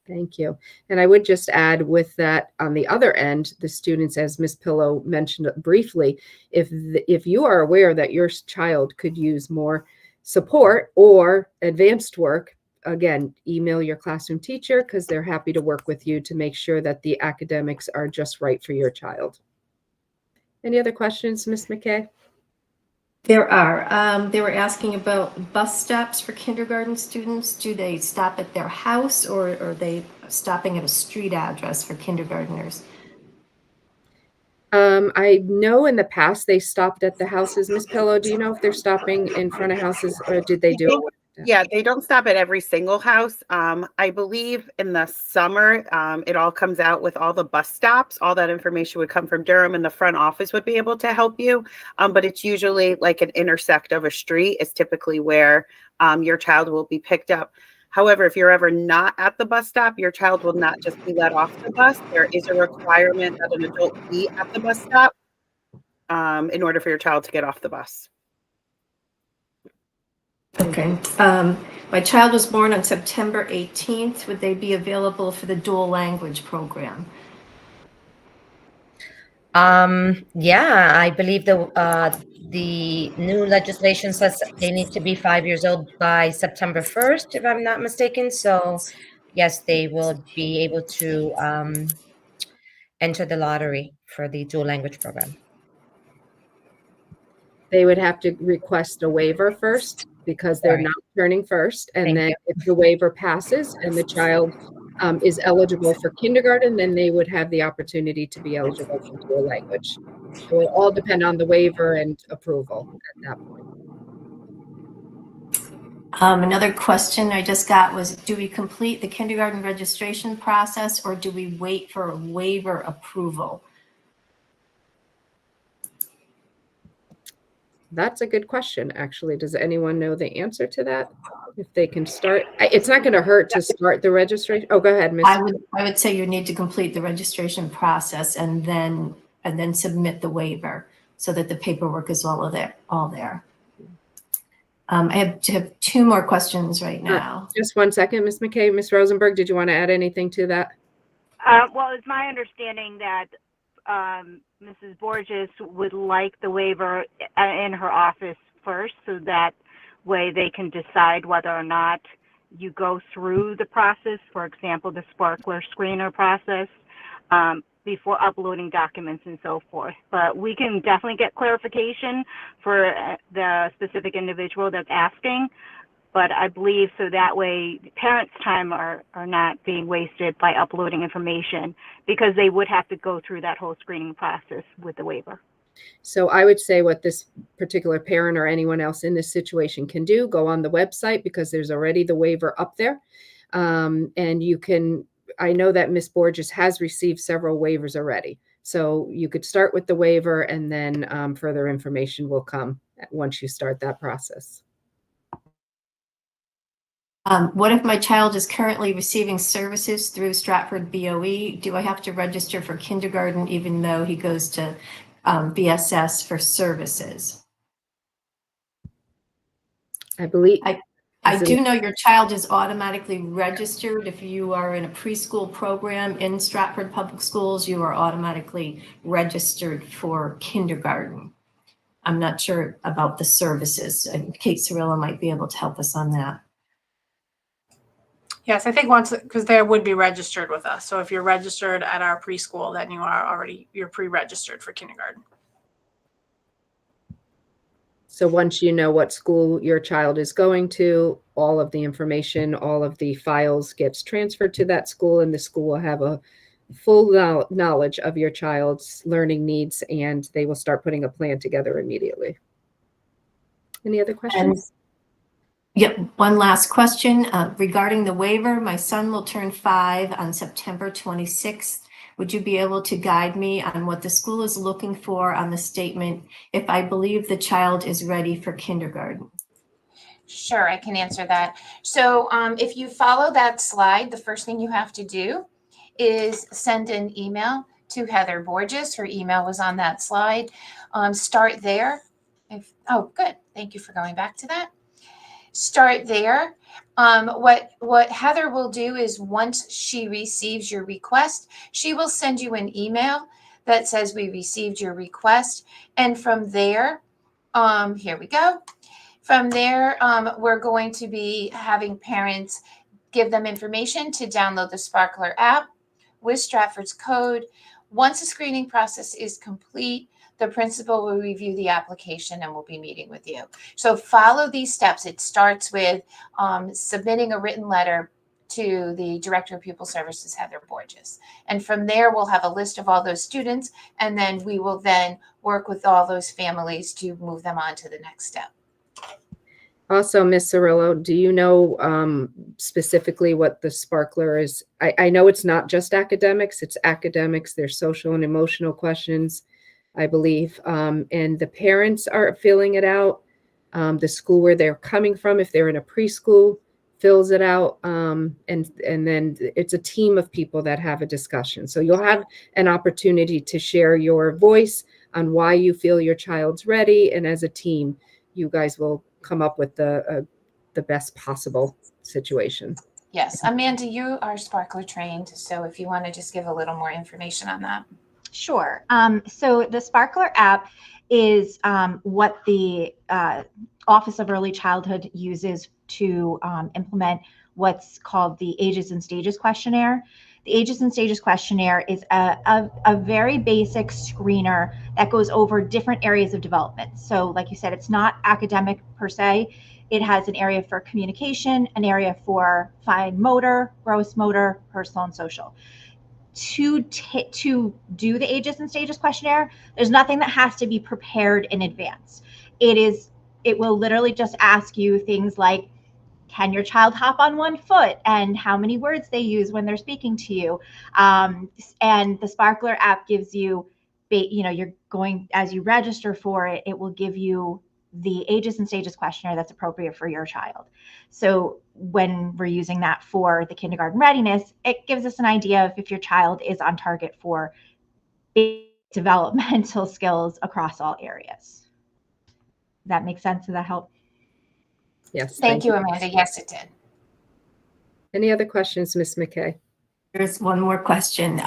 Thank you. And I would just add with that, on the other end, the students, as Ms. Pillow mentioned briefly, if you are aware that your child could use more support or advanced work, again, email your classroom teacher, because they're happy to work with you to make sure that the academics are just right for your child. Any other questions, Ms. McKay? There are. They were asking about bus stops for kindergarten students. Do they stop at their house, or are they stopping at a street address for kindergartners? I know in the past they stopped at the houses. Ms. Pillow, do you know if they're stopping in front of houses, or did they do it? Yeah, they don't stop at every single house. I believe in the summer, it all comes out with all the bus stops. All that information would come from Durham, and the front office would be able to help you. But it's usually like an intersect of a street is typically where your child will be picked up. However, if you're ever not at the bus stop, your child will not just be let off the bus. There is a requirement that an adult be at the bus stop in order for your child to get off the bus. Okay. My child was born on September 18th. Would they be available for the dual language program? Yeah, I believe the new legislation says they need to be 5 years old by September 1st, if I'm not mistaken. So yes, they will be able to enter the lottery for the dual language program. They would have to request a waiver first, because they're not turning first. And then if the waiver passes and the child is eligible for kindergarten, then they would have the opportunity to be eligible for dual language. So it all depend on the waiver and approval at that point. Another question I just got was, do we complete the kindergarten registration process or do we wait for a waiver approval? That's a good question, actually. Does anyone know the answer to that? If they can start, it's not going to hurt to start the registration. Oh, go ahead, Miss. I would say you need to complete the registration process and then submit the waiver so that the paperwork is all there. I have two more questions right now. Just one second, Ms. McKay. Ms. Rosenberg, did you want to add anything to that? Well, it's my understanding that Mrs. Borges would like the waiver in her office first, so that way they can decide whether or not you go through the process, for example, the Sparkler screener process, before uploading documents and so forth. But we can definitely get clarification for the specific individual that's asking. But I believe so that way parents' time are not being wasted by uploading information, because they would have to go through that whole screening process with the waiver. So I would say what this particular parent or anyone else in this situation can do, go on the website, because there's already the waiver up there. And you can, I know that Ms. Borges has received several waivers already. So you could start with the waiver, and then further information will come once you start that process. What if my child is currently receiving services through Stratford BOE? Do I have to register for kindergarten even though he goes to BSS for services? I believe. I do know your child is automatically registered. If you are in a preschool program in Stratford Public Schools, you are automatically registered for kindergarten. I'm not sure about the services. Kate Cirillo might be able to help us on that. Yes, I think once, because they would be registered with us. So if you're registered at our preschool, then you're pre-registered for kindergarten. So once you know what school your child is going to, all of the information, all of the files gets transferred to that school, and the school will have a full knowledge of your child's learning needs, and they will start putting a plan together immediately. Any other questions? Yep. One last question regarding the waiver. My son will turn 5 on September 26th. Would you be able to guide me on what the school is looking for on the statement, if I believe the child is ready for kindergarten? Sure, I can answer that. So if you follow that slide, the first thing you have to do is send an email to Heather Borges. Her email was on that slide. Start there. Oh, good. Thank you for going back to that. Start there. What Heather will do is, once she receives your request, she will send you an email that says we received your request. And from there, here we go. From there, we're going to be having parents give them information to download the Sparkler app with Stratford's code. Once the screening process is complete, the principal will review the application and will be meeting with you. So follow these steps. It starts with submitting a written letter to the Director of Pupil Services, Heather Borges. And from there, we'll have a list of all those students, and then we will then work with all those families to move them on to the next step. Also, Ms. Cirillo, do you know specifically what the Sparkler is? I know it's not just academics, it's academics, there's social and emotional questions, I believe. And the parents are filling it out. The school where they're coming from, if they're in a preschool, fills it out. And then it's a team of people that have a discussion. So you'll have an opportunity to share your voice on why you feel your child's ready. And as a team, you guys will come up with the best possible situation. Yes, Amanda, you are Sparkler trained. So if you want to just give a little more information on that. Sure. So the Sparkler app is what the Office of Early Childhood uses to implement what's called the Ages and Stages questionnaire. The Ages and Stages questionnaire is a very basic screener that goes over different areas of development. So like you said, it's not academic per se. It has an area for communication, an area for fine motor, gross motor, personal and social. To do the Ages and Stages questionnaire, there's nothing that has to be prepared in advance. It will literally just ask you things like, can your child hop on one foot, and how many words they use when they're speaking to you. And the Sparkler app gives you, you're going, as you register for it, it will give you the ages and stages questionnaire that's appropriate for your child. So when we're using that for the kindergarten readiness, it gives us an idea of if your child is on target for developmental skills across all areas. Does that make sense? Does that help? Yes. Thank you, Amanda. Yes, it did. Any other questions, Ms. McKay? There's one more question.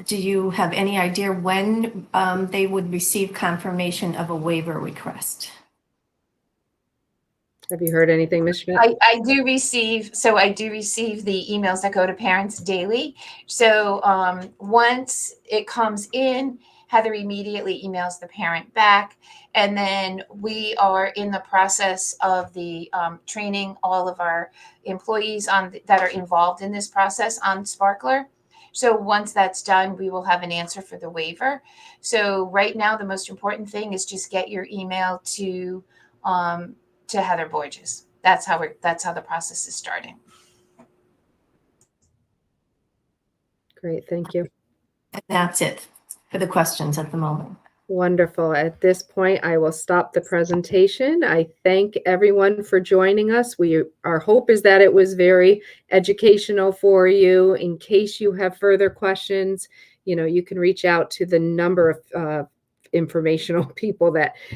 Do you have any idea when they would receive confirmation of a waiver request? Have you heard anything, Ms. Schmidt? I do receive the emails that go to parents daily. So once it comes in, Heather immediately emails the parent back. And then we are in the process of the training all of our employees that are involved in this process on Sparkler. So once that's done, we will have an answer for the waiver. So right now, the most important thing is just get your email to Heather Borges. That's how the process is starting. Great, thank you. And that's it for the questions at the moment. Wonderful. At this point, I will stop the presentation. I thank everyone for joining us. Our hope is that it was very educational for you. In case you have further questions, you can reach out to the number of informational people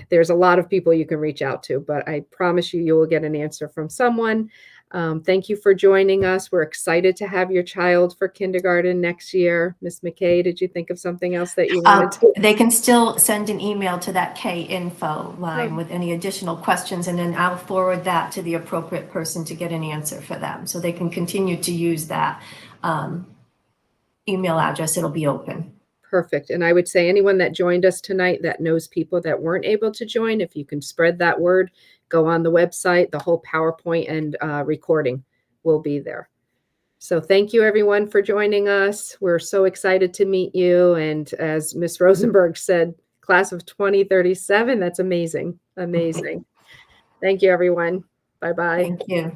there's a lot of people you can reach out to, but I promise you will get an answer from someone. Thank you for joining us. We're excited to have your child for kindergarten next year. Ms. McKay, did you think of something else that you wanted to? They can still send an email to that K-info line with any additional questions, and then I'll forward that to the appropriate person to get an answer for them. So they can continue to use that email address. It'll be open. Perfect. And I would say anyone that joined us tonight that knows people that weren't able to join, if you can spread that word, go on the website, the whole PowerPoint and recording will be there. So thank you everyone for joining us. We're so excited to meet you. And as Ms. Rosenberg said, class of 2037, that's amazing. Amazing. Thank you, everyone. Bye-bye. Thank you.